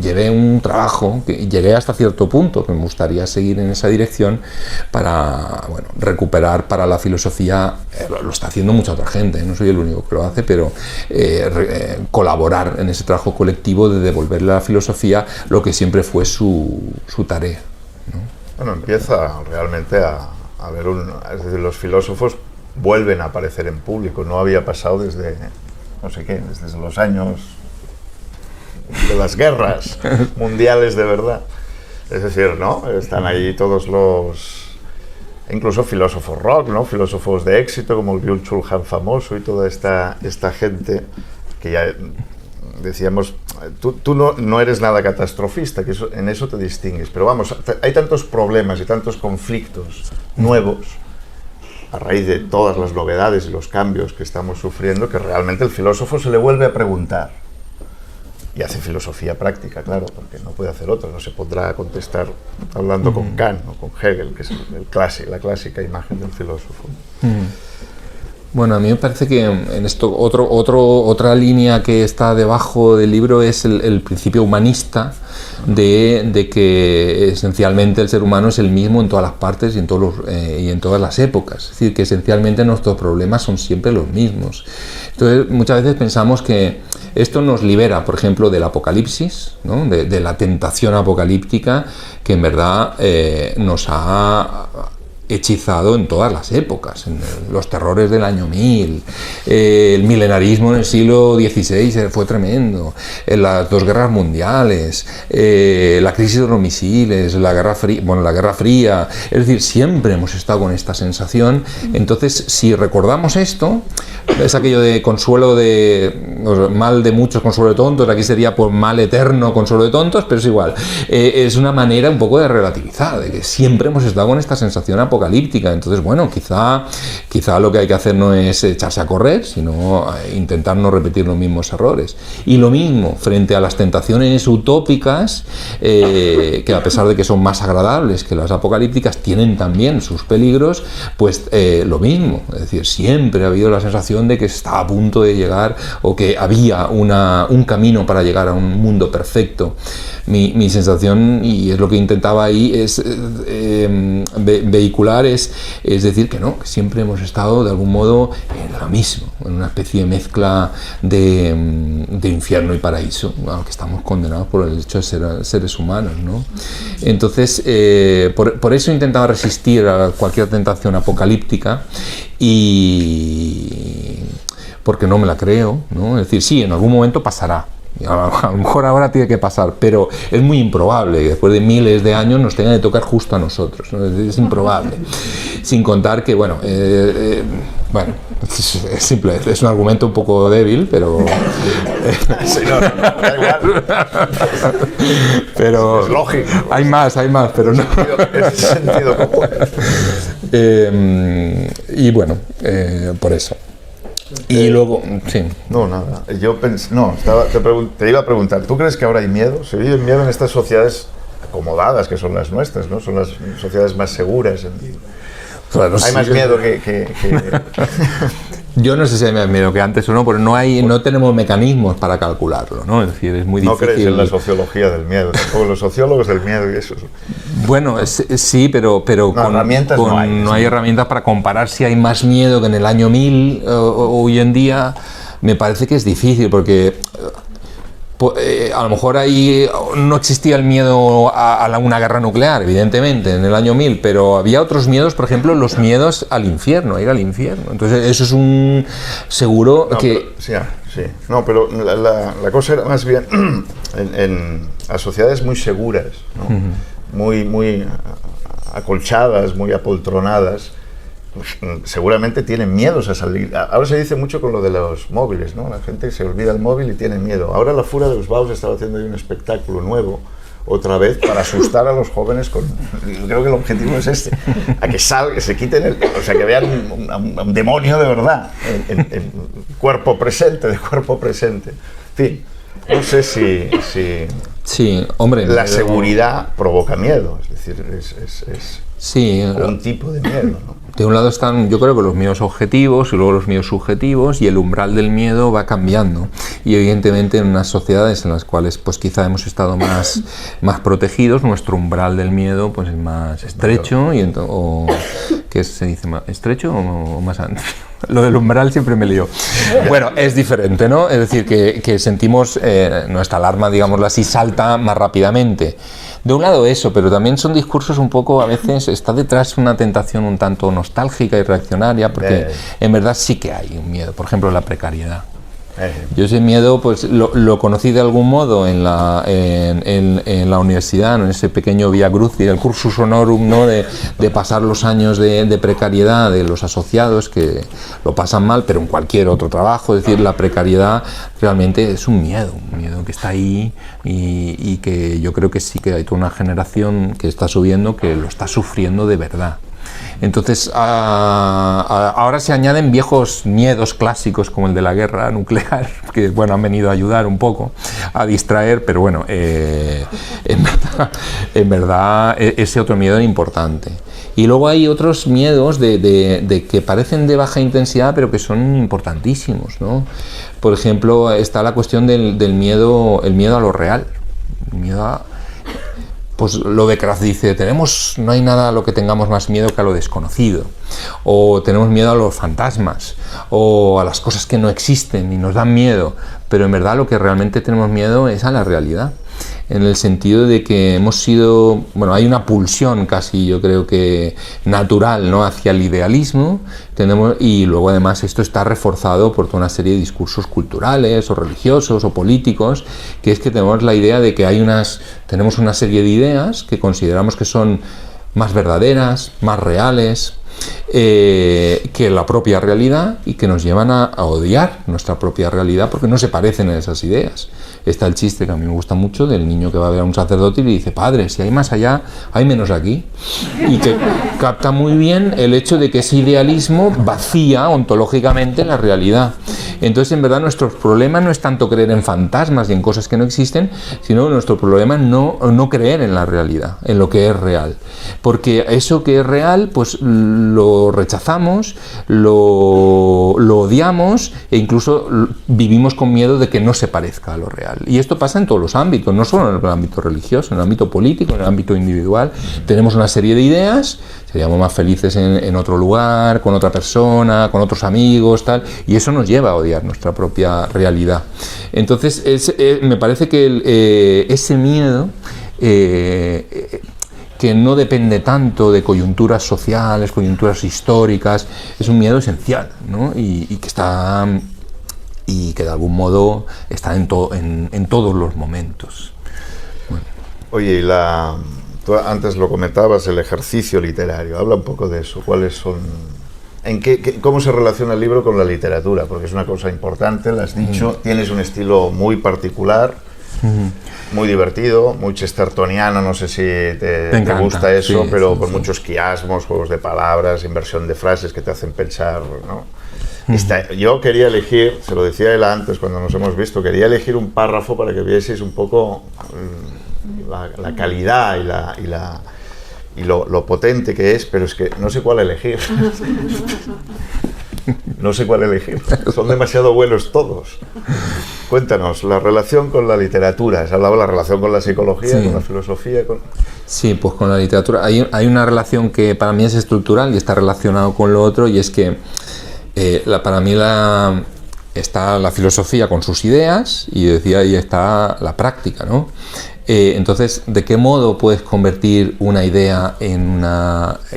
llevé un trabajo, llegué hasta cierto punto, que me gustaría seguir en esa dirección para, recuperar para la filosofía, lo está haciendo mucha otra gente, no soy el único que lo hace, pero colaborar en ese trabajo colectivo de devolverle a la filosofía lo que siempre fue su tarea, ¿no? Empieza realmente a ver es decir, los filósofos vuelven a aparecer en público, no había pasado desde desde los años de las guerras mundiales de verdad. Es decir, ¿no? Están ahí todos incluso filósofos rock, ¿no? Filósofos de éxito como el Byung-Chul Han famoso y toda esta gente que ya decíamos, tú no eres nada catastrofista, que en eso te distingues, pero hay tantos problemas y tantos conflictos nuevos a raíz de todas las novedades y los cambios que estamos sufriendo, que realmente el filósofo se le vuelve a preguntar y hace filosofía práctica, claro, porque no puede hacer otra, no se pondrá a contestar hablando con Kant o con Hegel, que es la clásica imagen del filósofo. A mí me parece que en esto otra línea que está debajo del libro es el principio humanista de que esencialmente el ser humano es el mismo en todas las partes y en todas las épocas. Es decir, que esencialmente nuestros problemas son siempre los mismos. Entonces, muchas veces pensamos que esto nos libera, por ejemplo, del apocalipsis, ¿no? de la tentación apocalíptica que en verdad nos ha hechizado en todas las épocas, en los terrores del año 1000, el milenarismo en el siglo XVI fue tremendo, en las dos guerras mundiales, la crisis de los misiles, la Guerra Fría, es decir, siempre hemos estado con esta sensación. Entonces, si recordamos esto, es aquello de mal de muchos, consuelo de tontos, aquí sería por mal eterno, consuelo de tontos, pero es igual, es una manera un poco de relativizar, de que siempre hemos estado con esta sensación apocalíptica. Entonces, quizá lo que hay que hacer no es echarse a correr, sino intentar no repetir los mismos errores. Y lo mismo frente a las tentaciones utópicas, que a pesar de que son más agradables que las apocalípticas, tienen también sus peligros, pues lo mismo. Es decir, siempre ha habido la sensación de que está a punto de llegar, o que que había un camino para llegar a un mundo perfecto. Mi sensación, y es lo que intentaba ahí, es vehicular, es decir que no, que siempre hemos estado de algún modo en lo mismo, en una especie de mezcla de infierno y paraíso, a que estamos condenados por el hecho de ser seres humanos, ¿no? Entonces, por eso intentaba resistir a cualquier tentación apocalíptica, y porque no me la creo, ¿no? Es decir, sí, en algún momento pasará. A lo mejor ahora tiene que pasar, pero es muy improbable que después de miles de años nos tenga que tocar justo a nosotros, ¿no? Es improbable. Sin contar que, bueno, es simple, es un argumento un poco débil, pero... Sí, no, da igual. Pero es lógico. Hay más, pero no. Es sentido común. Y bueno, por eso. Y luego, sí. No, nada. Yo te iba a preguntar, ¿tú crees que ahora hay miedo? ¿Se vive miedo en estas sociedades acomodadas que son las nuestras, ¿no? Son las sociedades más seguras. Claro, hay más miedo que... Yo no sé si hay más miedo que antes o no, pero no tenemos mecanismos para calcularlo, ¿no? Es decir, es muy difícil. No crees en la sociología del miedo, tampoco los sociólogos del miedo y eso. Bueno, sí, pero herramientas no hay herramientas para comparar si hay más miedo que en el año 1000 hoy en día. Me parece que es difícil, porque a lo mejor ahí no existía el miedo a una guerra nuclear, evidentemente, en el año 1000, pero había otros miedos, por ejemplo, los miedos al infierno, a ir al infierno. Entonces, eso es un seguro que... Pero, sí. No, pero la cosa era más bien en las sociedades muy seguras, ¿no? Muy acolchadas, muy apoltronadas. Seguramente tienen miedos a salir. Ahora se dice mucho con lo de los móviles, ¿no? La gente se olvida el móvil y tiene miedo. Ahora la Fura de los Baus estaba haciendo ahí un espectáculo nuevo, otra vez, para asustar a los jóvenes con... Creo que el objetivo es este, a que salga, que se quiten o sea, que vean un demonio de verdad, en cuerpo presente, de cuerpo presente. En fin, no sé si sí, hombre, la seguridad provoca miedo, es decir, sí, un tipo de miedo, ¿no? De un lado están, yo creo que los miedos objetivos y luego los miedos subjetivos, y el umbral del miedo va cambiando. Y evidentemente en unas sociedades en las cuales pues quizá hemos estado más protegidos, nuestro umbral del miedo pues es más estrecho, ¿qué se dice? ¿Estrecho o más ancho? Lo del umbral siempre me lío. Bueno, es diferente, ¿no? Es decir, que sentimos nuestra alarma, digámoslo así, salta más rápidamente. De un lado eso, pero también son discursos un poco, a veces está detrás una tentación un tanto nostálgica y reaccionaria, porque en verdad sí que hay un miedo, por ejemplo la precariedad. Yo ese miedo pues lo conocí de algún modo en la universidad, ¿no? En ese pequeño via crucis, el cursus honorum, ¿no? de pasar los años de precariedad de los asociados que lo pasan mal, pero en cualquier otro trabajo. Es decir, la precariedad realmente es un miedo que está ahí, y que yo creo que sí que hay toda una generación que está subiendo que lo está sufriendo de verdad. Entonces, ahora se añaden viejos miedos clásicos como el de la guerra nuclear, que bueno, han venido a ayudar un poco a distraer, pero bueno, en verdad ese otro miedo es importante. Y luego hay otros miedos de que parecen de baja intensidad, pero que son importantísimos, ¿no? Por ejemplo, está la cuestión del miedo, el miedo a lo real, el miedo a... Pues Lovecraft dice, no hay nada a lo que tengamos más miedo que a lo desconocido, o tenemos miedo a los fantasmas, o a las cosas que no existen y nos dan miedo, pero en verdad lo que realmente tenemos miedo es a la realidad, en el sentido de que hay una pulsión casi, yo creo que natural, ¿no? Hacia el idealismo, y luego además esto está reforzado por toda una serie de discursos culturales o religiosos o políticos, que es que tenemos la idea de que tenemos una serie de ideas que consideramos que son más verdaderas, más reales que la propia realidad, y que nos llevan a odiar nuestra propia realidad porque no se parecen a esas ideas. Está el chiste que a mí me gusta mucho del niño que va a ver a un sacerdote y le dice, padre, si hay más allá, hay menos aquí, y que capta muy bien el hecho de que ese idealismo vacía ontológicamente la realidad. Entonces, en verdad, nuestro problema no es tanto creer en fantasmas y en cosas que no existen, sino nuestro problema es no creer en la realidad, en lo que es real, porque eso que es real pues lo rechazamos, lo odiamos e incluso vivimos con miedo de que no se parezca a lo real. Y esto pasa en todos los ámbitos, no solo en el ámbito religioso, en el ámbito político, en el ámbito individual. Tenemos una serie de ideas, seríamos más felices en otro lugar, con otra persona, con otros amigos, tal, y eso nos lleva a odiar nuestra propia realidad. Entonces, me parece que ese miedo, que no depende tanto de coyunturas sociales, coyunturas históricas, es un miedo esencial, ¿no? y que de algún modo está en todos los momentos. Bueno. Oye, tú antes lo comentabas, el ejercicio literario, habla un poco de eso, ¿cuáles son? ¿Cómo se relaciona el libro con la literatura? Porque es una cosa importante, lo has dicho, tienes un estilo muy particular, muy divertido, muy chestertoniano, no sé si te gusta eso, sí, pero con muchos quiasmos, juegos de palabras, inversión de frases que te hacen pensar, ¿no? Yo quería elegir, se lo decía él antes cuando nos hemos visto, quería elegir un párrafo para que vieseis un poco la calidad y lo potente que es, pero es que no sé cuál elegir. No sé cuál elegir, son demasiado buenos todos. Cuéntanos, la relación con la literatura, has hablado de la relación con la psicología, sí, con la filosofía, Sí, pues con la literatura hay una relación que para mí es estructural y está relacionado con lo otro, y es que para mí está la filosofía con sus ideas, y decía, ahí está la práctica, ¿no? Entonces, ¿de qué modo puedes convertir una idea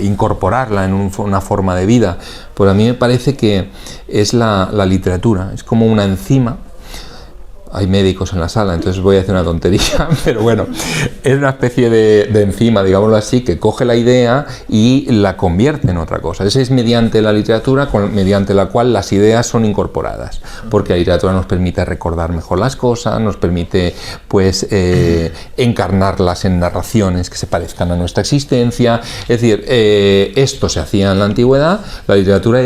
incorporarla en una forma de vida? Pues a mí me parece que es la literatura, es como una enzima. Hay médicos en la sala, entonces voy a decir una tontería, pero bueno, es una especie de enzima, digámoslo así, que coge la idea y la convierte en otra cosa. Esa es mediante la literatura, mediante la cual las ideas son incorporadas, porque la literatura nos permite recordar mejor las cosas, nos permite, pues, encarnarlas en narraciones que se parezcan a nuestra existencia. Es decir, esto se hacía en la antigüedad, la literatura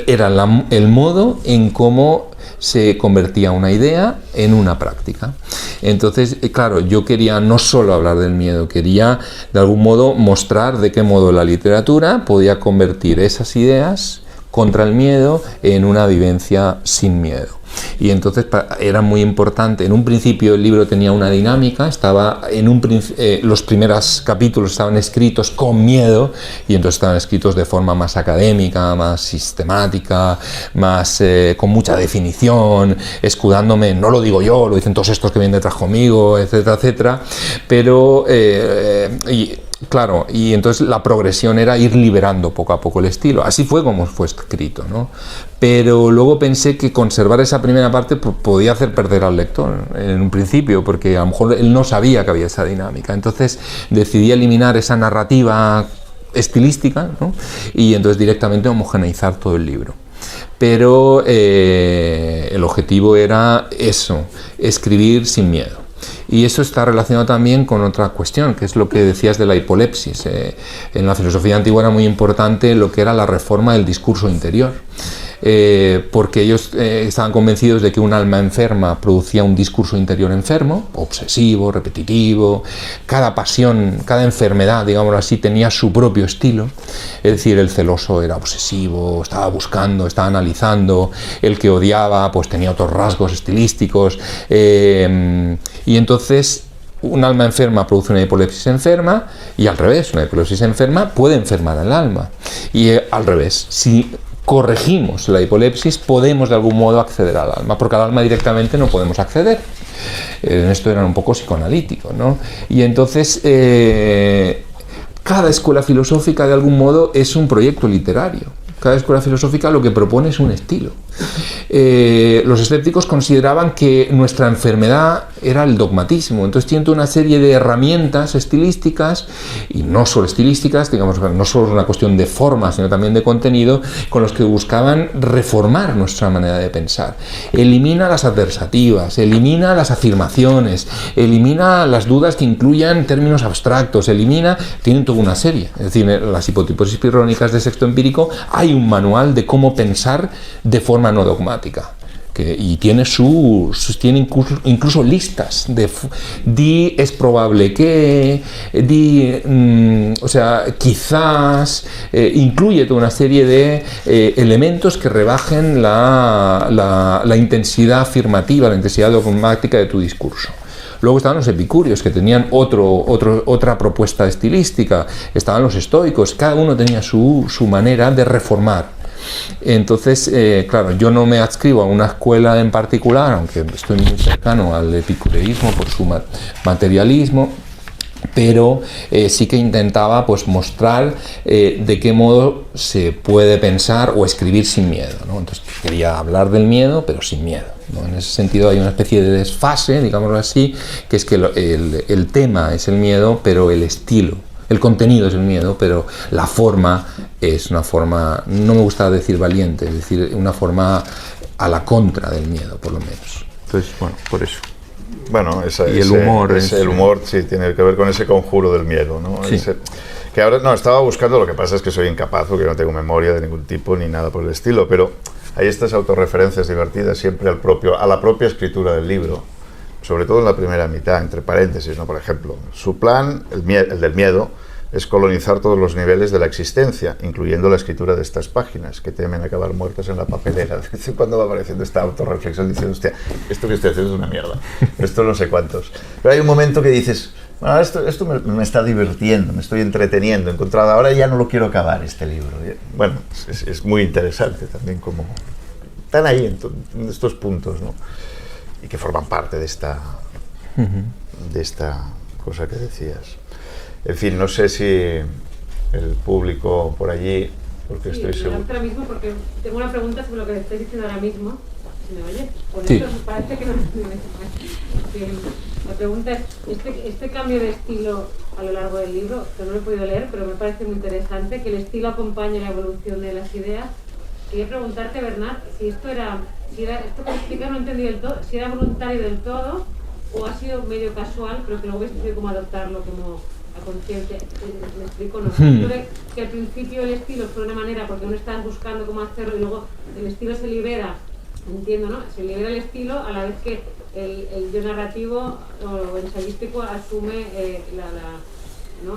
era el modo en cómo se convertía una idea en una práctica. Entonces, claro, yo quería no solo hablar del miedo, quería de algún modo mostrar de qué modo la literatura podía convertir esas ideas contra el miedo en una vivencia sin miedo. Y entonces era muy importante. En un principio el libro tenía una dinámica, los primeros capítulos estaban escritos con miedo, y entonces estaban escritos de forma más académica, más sistemática, más con mucha definición, escudándome, no lo digo yo, lo dicen todos estos que vienen detrás conmigo, etcétera, etcétera. Pero claro, y entonces la progresión era ir liberando poco a poco el estilo. Así fue como fue escrito, ¿no? Pero luego pensé que conservar esa primera parte podía hacer perder al lector en un principio, porque a lo mejor él no sabía que había esa dinámica. Entonces decidí eliminar esa narrativa estilística, ¿no? Y entonces directamente homogeneizar todo el libro. Pero el objetivo era eso, escribir sin miedo. Y eso está relacionado también con otra cuestión, que es lo que decías de la hipolepsis. En la filosofía antigua era muy importante lo que era la reforma del discurso interior. Porque ellos estaban convencidos de que un alma enferma producía un discurso interior enfermo, obsesivo, repetitivo. Cada pasión, cada enfermedad, digámoslo así, tenía su propio estilo. Es decir, el celoso era obsesivo, estaba buscando, estaba analizando. El que odiaba, pues tenía otros rasgos estilísticos. Y entonces un alma enferma produce una hipolepsis enferma, y al revés, una hipolepsis enferma puede enfermar al alma. Y al revés, si corregimos la hipolepsis, podemos de algún modo acceder al alma, porque al alma directamente no podemos acceder. En esto eran un poco psicoanalíticos, ¿no? Y entonces cada escuela filosófica de algún modo es un proyecto literario. Cada escuela filosófica lo que propone es un estilo. Los escépticos consideraban que nuestra enfermedad era el dogmatismo, entonces tienen una serie de herramientas estilísticas, y no solo estilísticas, digamos, no solo es una cuestión de forma, sino también de contenido, con los que buscaban reformar nuestra manera de pensar. Elimina las adversativas, elimina las afirmaciones, elimina las dudas que incluyan términos abstractos, tienen toda una serie. Es decir, en las hipotiposis pirrónicas de sexto empírico hay un manual de cómo pensar de forma no dogmática. y tiene tiene incluso listas de es probable que o sea, quizás incluye toda una serie de elementos que rebajen la intensidad afirmativa, la intensidad dogmática de tu discurso. Luego estaban los epicúreos, que tenían otra propuesta estilística. Estaban los estoicos, cada uno tenía su manera de reformar. Entonces, claro, yo no me adscribo a una escuela en particular, aunque estoy muy cercano al epicureísmo por su materialismo, pero sí que intentaba pues mostrar de qué modo se puede pensar o escribir sin miedo, ¿no? Entonces quería hablar del miedo, pero sin miedo, ¿no? En ese sentido hay una especie de desfase, digámoslo así, que es que el tema es el miedo, pero el estilo, el contenido es el miedo, pero la forma es una forma, no me gusta decir valiente, es decir, una forma a la contra del miedo, por lo menos. Entonces, bueno, por eso. Bueno, y el humor. El humor sí tiene que ver con ese conjuro del miedo, ¿no? Sí. Que ahora no, estaba buscando, lo que pasa es que soy incapaz, porque no tengo memoria de ningún tipo ni nada por el estilo, pero hay estas autorreferencias divertidas siempre a la propia escritura del libro, sobre todo en la primera mitad, entre paréntesis, ¿no? Por ejemplo, su plan, el del miedo, es colonizar todos los niveles de la existencia, incluyendo la escritura de estas páginas, que temen acabar muertas en la papelera. Cuando va apareciendo esta autorreflexión diciendo, hostia, esto que estoy haciendo es una mierda, esto no sé cuántos. Pero hay un momento que dices, bueno, esto me está divirtiendo, me estoy entreteniendo, he encontrado, ahora ya no lo quiero acabar este libro. Bueno, es muy interesante también como están ahí en estos puntos, ¿no? Y que forman parte de esta cosa que decías. En fin, no sé si el público por allí, porque sí, estoy seguro. Ahora mismo, porque tengo una pregunta sobre lo que estáis diciendo ahora mismo. ¿Se me oye? Por sí. eso parece que no me La pregunta es, este cambio de estilo a lo largo del libro, que no lo he podido leer, pero me parece muy interesante, que el estilo acompañe la evolución de las ideas. Quería preguntarte, Bernat, si esto que explicas no entendí del todo, si era voluntario del todo, o ha sido medio casual, pero que luego habéis decidido cómo adoptarlo como a conciencia. ¿Me explico? No. Que al principio el estilo fue de una manera porque uno está buscando cómo hacerlo y luego el estilo se libera, entiendo, ¿no? Se libera el estilo a la vez que el yo narrativo o ensayístico asume ¿no?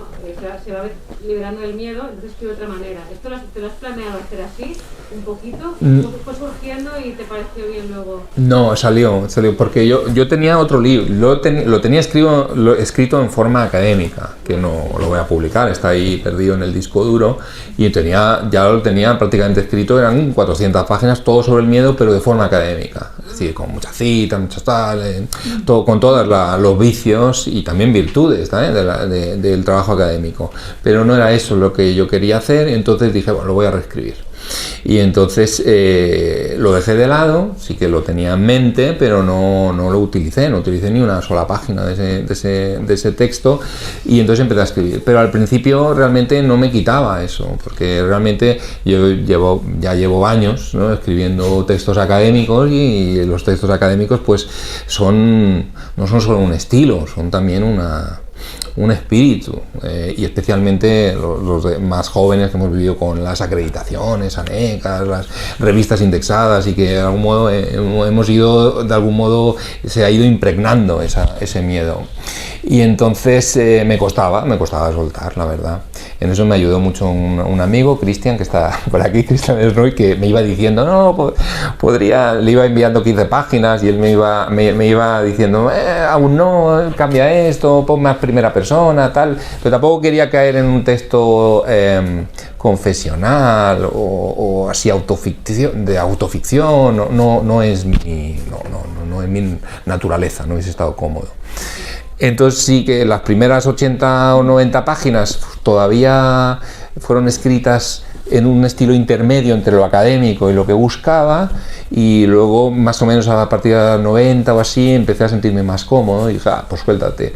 Se va liberando del miedo, entonces escribe de otra manera. ¿Esto te lo has planeado hacer así, un poquito? ¿Fue surgiendo y te pareció bien luego? No, salió, porque yo tenía otro libro, lo tenía escrito en forma académica, que no lo voy a publicar, está ahí perdido en el disco duro, y ya lo tenía prácticamente escrito, eran 400 páginas, todo sobre el miedo, pero de forma académica. Es decir, con muchas citas, muchas tal, con todos los vicios y también virtudes del trabajo académico. Pero no era eso lo que yo quería hacer, entonces dije, bueno, lo voy a reescribir. Y entonces lo dejé de lado, sí que lo tenía en mente, pero no lo utilicé, no utilicé ni una sola página de ese texto, y entonces empecé a escribir. Pero al principio realmente no me quitaba eso, porque realmente yo ya llevo años, ¿no?, escribiendo textos académicos, y los textos académicos pues no son solo un estilo, son también un espíritu, y especialmente los más jóvenes que hemos vivido con las acreditaciones, ANECAS, las revistas indexadas, y que de algún modo se ha ido impregnando ese miedo. Y entonces me costaba soltar, la verdad. En eso me ayudó mucho un amigo, Cristian, que está por aquí, Cristian Esroy, que me iba diciendo, no, le iba enviando 15 páginas, y él me iba diciendo, aún no, cambia esto, pon más primera persona, tal, pero tampoco quería caer en un texto confesional o así de autoficción, no es mi naturaleza, no hubiese estado cómodo. Entonces sí que las primeras 80 o 90 páginas todavía fueron escritas en un estilo intermedio entre lo académico y lo que buscaba, y luego más o menos a partir de las 90 o así empecé a sentirme más cómodo y dije, pues suéltate,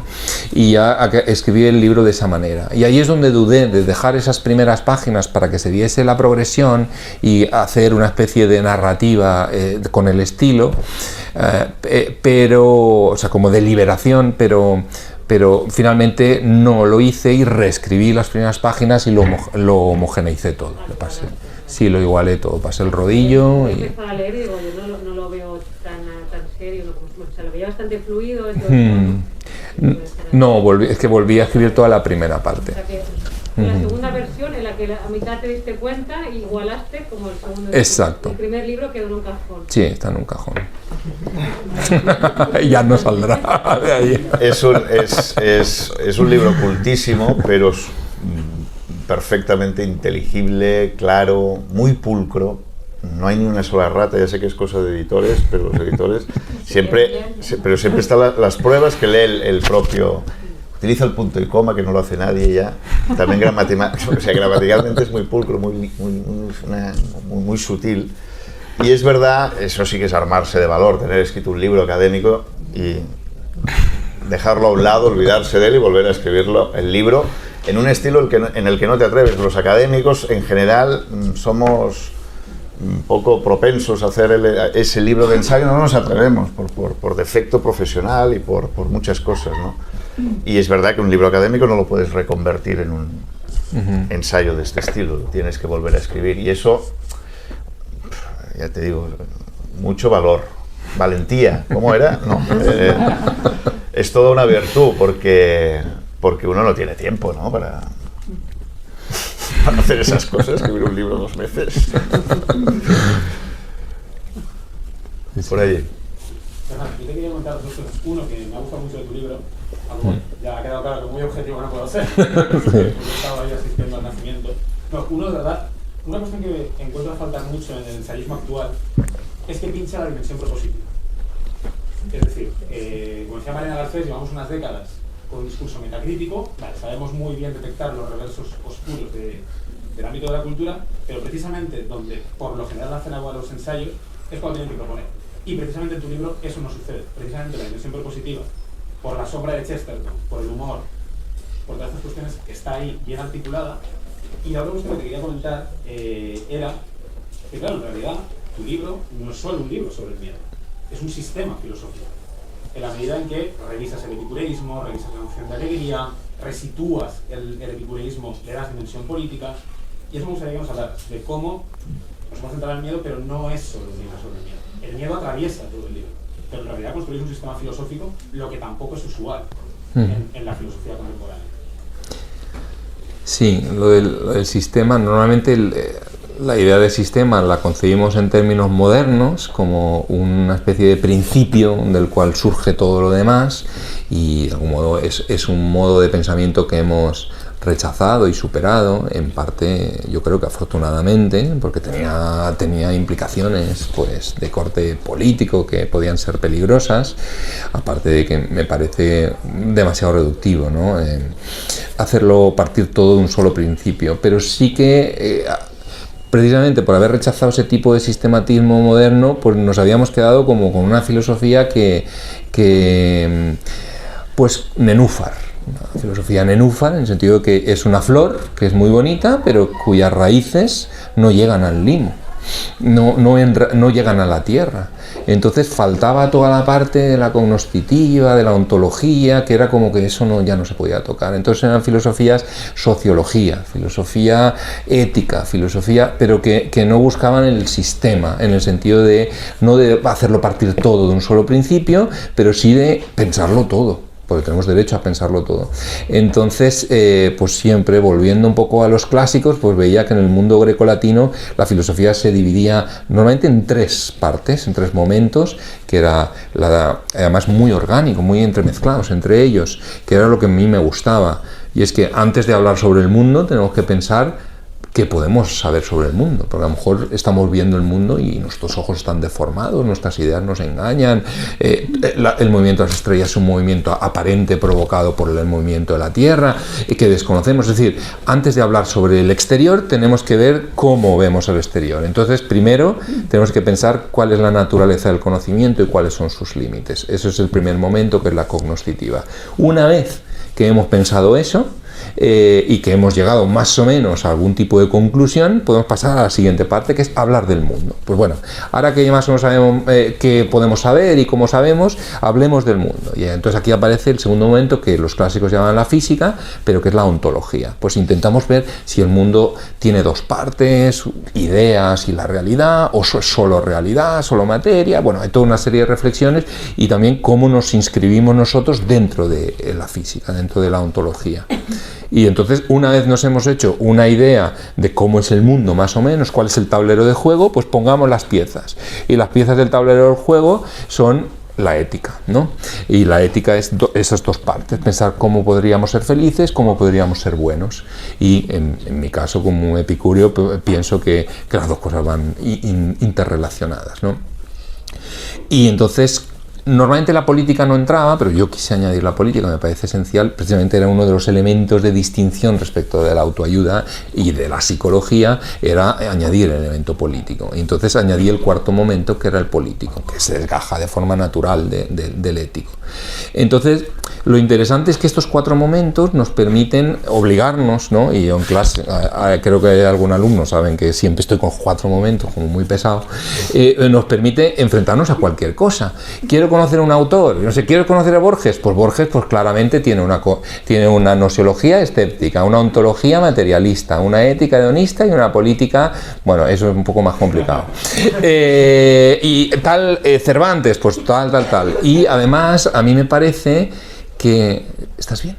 y ya escribí el libro de esa manera. Y ahí es donde dudé de dejar esas primeras páginas para que se diese la progresión y hacer una especie de narrativa con el estilo, o sea, como de liberación, pero finalmente no lo hice y reescribí las primeras páginas y lo homogeneicé todo. Lo igualé todo, pasé el rodillo. Empezar a leer y digo, yo no lo veo serio, ¿no? O sea, lo veía bastante fluido. Entonces, no, es que volví a escribir toda la primera parte. O sea que la segunda versión en la que a mitad te diste cuenta, igualaste como el segundo. Exacto. El primer libro quedó en un cajón. Sí, está en un cajón. Ya no saldrá de ahí. Es un libro cultísimo, pero perfectamente inteligible, claro, muy pulcro. No hay ni una sola rata, ya sé que es cosa de editores, pero los editores siempre están las pruebas que lee el propio. Utiliza el punto y coma, que no lo hace nadie ya. También gramaticalmente es muy pulcro, muy sutil. Y es verdad, eso sí que es armarse de valor, tener escrito un libro académico y dejarlo a un lado, olvidarse de él y volver a escribirlo, el libro, en un estilo en el que no te atreves. Los académicos, en general, somos un poco propensos a hacer ese libro de ensayo, no nos atrevemos por defecto profesional y por muchas cosas, ¿no? Y es verdad que un libro académico no lo puedes reconvertir en un ensayo de este estilo, lo tienes que volver a escribir, y eso, ya te digo, mucho valor, valentía, ¿cómo era? No, es toda una virtud, porque uno no tiene tiempo, ¿no? Para hacer esas cosas, escribir un libro 2 meses. Por allí. Yo te quería comentar dos cosas. Uno, que me ha gustado mucho de tu libro, algo ya ha quedado claro que muy objetivo no puedo ser. Yo estaba ahí asistiendo al nacimiento. No, uno, de verdad, una cuestión que encuentro a faltar mucho en el ensayismo actual es que pincha la dimensión propositiva. Es decir, como decía Mariana Garcés, llevamos unas décadas con un discurso metacrítico, vale, sabemos muy bien detectar los reversos oscuros del ámbito de la cultura, pero precisamente donde por lo general hacen agua los ensayos es cuando tienen que proponer. Y precisamente en tu libro eso no sucede. Precisamente la dimensión propositiva, por la sombra de Chesterton, por el humor, por todas estas cuestiones, está ahí bien articulada. Y la otra cuestión que te quería comentar era que, claro, en realidad tu libro no es solo un libro sobre el miedo, es un sistema filosófico. En la medida en que revisas el epicureísmo, revisas la noción de alegría, resitúas el epicureísmo, le das dimensión política, y eso me gustaría que nos hablaras de cómo nos vamos a centrar en el miedo, pero no es solo un libro sobre el miedo. El miedo atraviesa todo el libro, pero en realidad construís un sistema filosófico, lo que tampoco es usual en la filosofía contemporánea. Sí, lo del sistema, normalmente la idea de sistema la concebimos en términos modernos como una especie de principio del cual surge todo lo demás, y de algún modo es un modo de pensamiento que hemos rechazado y superado, en parte yo creo que afortunadamente, porque tenía implicaciones pues de corte político que podían ser peligrosas, aparte de que me parece demasiado reductivo, ¿no? Hacerlo partir todo de un solo principio, pero sí que precisamente por haber rechazado ese tipo de sistematismo moderno, pues nos habíamos quedado como con una filosofía que pues nenúfar. Una filosofía nenúfar, en el sentido de que es una flor que es muy bonita, pero cuyas raíces no llegan al limo, no llegan a la tierra. Entonces faltaba toda la parte de la cognoscitiva, de la ontología, que era como que eso ya no se podía tocar. Entonces eran filosofías sociología, filosofía ética, filosofía, pero que no buscaban el sistema, en el sentido de no de hacerlo partir todo de un solo principio, pero sí de pensarlo todo, porque tenemos derecho a pensarlo todo. Entonces, pues siempre volviendo un poco a los clásicos, pues veía que en el mundo grecolatino la filosofía se dividía normalmente en 3 partes, en 3 momentos, que era además muy orgánico, muy entremezclados entre ellos, que era lo que a mí me gustaba. Y es que antes de hablar sobre el mundo tenemos que pensar qué podemos saber sobre el mundo, porque a lo mejor estamos viendo el mundo y nuestros ojos están deformados, nuestras ideas nos engañan, el movimiento de las estrellas es un movimiento aparente provocado por el movimiento de la Tierra, que desconocemos. Es decir, antes de hablar sobre el exterior tenemos que ver cómo vemos el exterior. Entonces, primero tenemos que pensar cuál es la naturaleza del conocimiento y cuáles son sus límites. Ese es el primer momento, que es la cognoscitiva. Una vez que hemos pensado eso, y que hemos llegado más o menos a algún tipo de conclusión, podemos pasar a la siguiente parte, que es hablar del mundo. Pues bueno, ahora que ya más o menos sabemos qué podemos saber y cómo sabemos, hablemos del mundo. Y entonces aquí aparece el segundo momento que los clásicos llaman la física, pero que es la ontología. Pues intentamos ver si el mundo tiene dos partes, ideas y la realidad, o solo realidad, solo materia. Bueno, hay toda una serie de reflexiones, y también cómo nos inscribimos nosotros dentro de la física, dentro de la ontología. Y entonces, una vez nos hemos hecho una idea de cómo es el mundo más o menos, cuál es el tablero de juego, pues pongamos las piezas. Y las piezas del tablero del juego son la ética, ¿no? Y la ética es esas dos partes: pensar cómo podríamos ser felices, cómo podríamos ser buenos. Y en mi caso, como epicúreo, pienso que las dos cosas van interrelacionadas, ¿no? Y entonces, normalmente la política no entraba, pero yo quise añadir la política, me parece esencial. Precisamente era uno de los elementos de distinción respecto de la autoayuda y de la psicología, era añadir el elemento político. Y entonces añadí el cuarto momento, que era el político, que se desgaja de forma natural del ético. Entonces, lo interesante es que estos cuatro momentos nos permiten obligarnos, ¿no? Y yo en clase, creo que algún alumno saben que siempre estoy con cuatro momentos, como muy pesado, nos permite enfrentarnos a cualquier cosa. Quiero conocer a un autor, no sé, quiero conocer a Borges, pues Borges pues claramente tiene una nosiología escéptica, una ontología materialista, una ética hedonista y una política, bueno, eso es un poco más complicado. Y tal, Cervantes, pues tal. Y además, a mí me parece que... ¿Estás bien?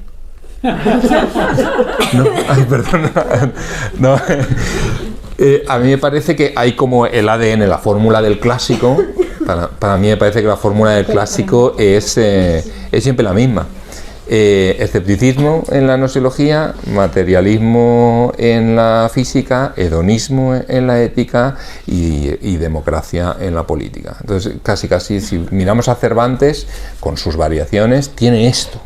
No, ay, perdón. No. A mí me parece que hay como el ADN, la fórmula del clásico. Para mí me parece que la fórmula del clásico es siempre la misma. Escepticismo en la nosiología, materialismo en la física, hedonismo en la ética y democracia en la política. Entonces, casi, si miramos a Cervantes, con sus variaciones, tiene esto.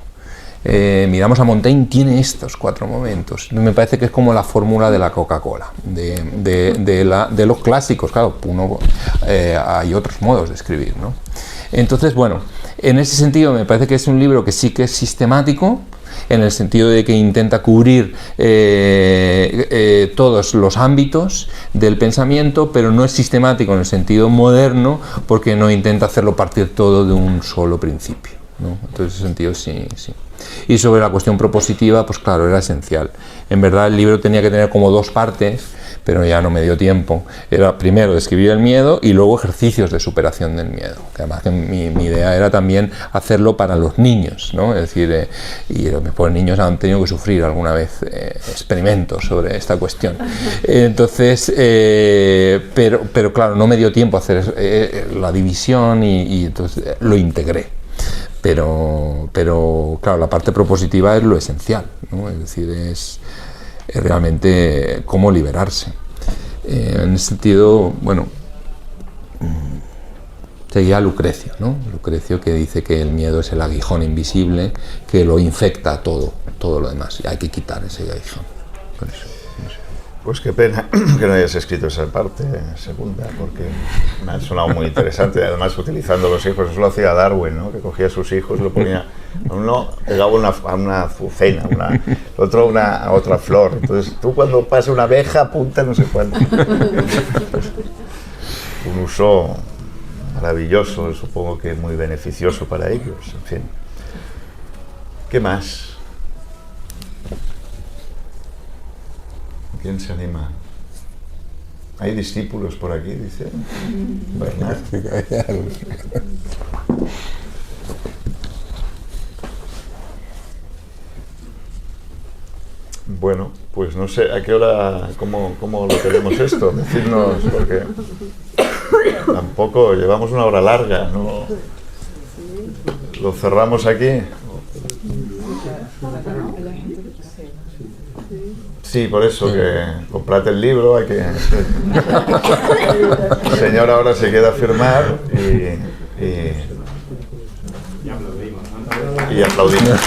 Miramos a Montaigne, tiene estos cuatro momentos. Me parece que es como la fórmula de la Coca-Cola, de los clásicos. Claro, hay otros modos de escribir, ¿no? Entonces, bueno, en ese sentido me parece que es un libro que sí que es sistemático, en el sentido de que intenta cubrir todos los ámbitos del pensamiento, pero no es sistemático en el sentido moderno, porque no intenta hacerlo partir todo de un solo principio, ¿no? Entonces, en ese sentido sí. Y sobre la cuestión propositiva, pues claro, era esencial. En verdad el libro tenía que tener como dos partes, pero ya no me dio tiempo. Era primero describir el miedo y luego ejercicios de superación del miedo. Que además que mi idea era también hacerlo para los niños, ¿no? Es decir, y los pobres niños han tenido que sufrir alguna vez experimentos sobre esta cuestión. Entonces, pero claro, no me dio tiempo a hacer la división y entonces lo integré. Pero claro, la parte propositiva es lo esencial, ¿no? Es decir, es realmente cómo liberarse. En ese sentido, bueno, seguía Lucrecio, ¿no? Lucrecio, que dice que el miedo es el aguijón invisible que lo infecta todo lo demás, y hay que quitar ese aguijón. Por eso, no sé. Pues qué pena que no hayas escrito esa parte segunda, porque me ha sonado muy interesante. Además, utilizando los hijos, eso lo hacía Darwin, ¿no? Que cogía a sus hijos, lo ponía, uno pegaba a una azucena, otro a otra flor. Entonces, tú cuando pasa una abeja, apunta no sé cuánto. Un uso maravilloso, supongo que muy beneficioso para ellos. En fin. ¿Qué más? ¿Quién se anima? ¿Hay discípulos por aquí, dice? Bernard. Bueno, pues no sé, ¿a qué hora, cómo lo tenemos esto? Decidnos, porque tampoco llevamos una hora larga, ¿no? ¿Lo cerramos aquí? Sí, por eso, que comprate el libro, hay que... El señor ahora se queda a firmar y aplaudimos.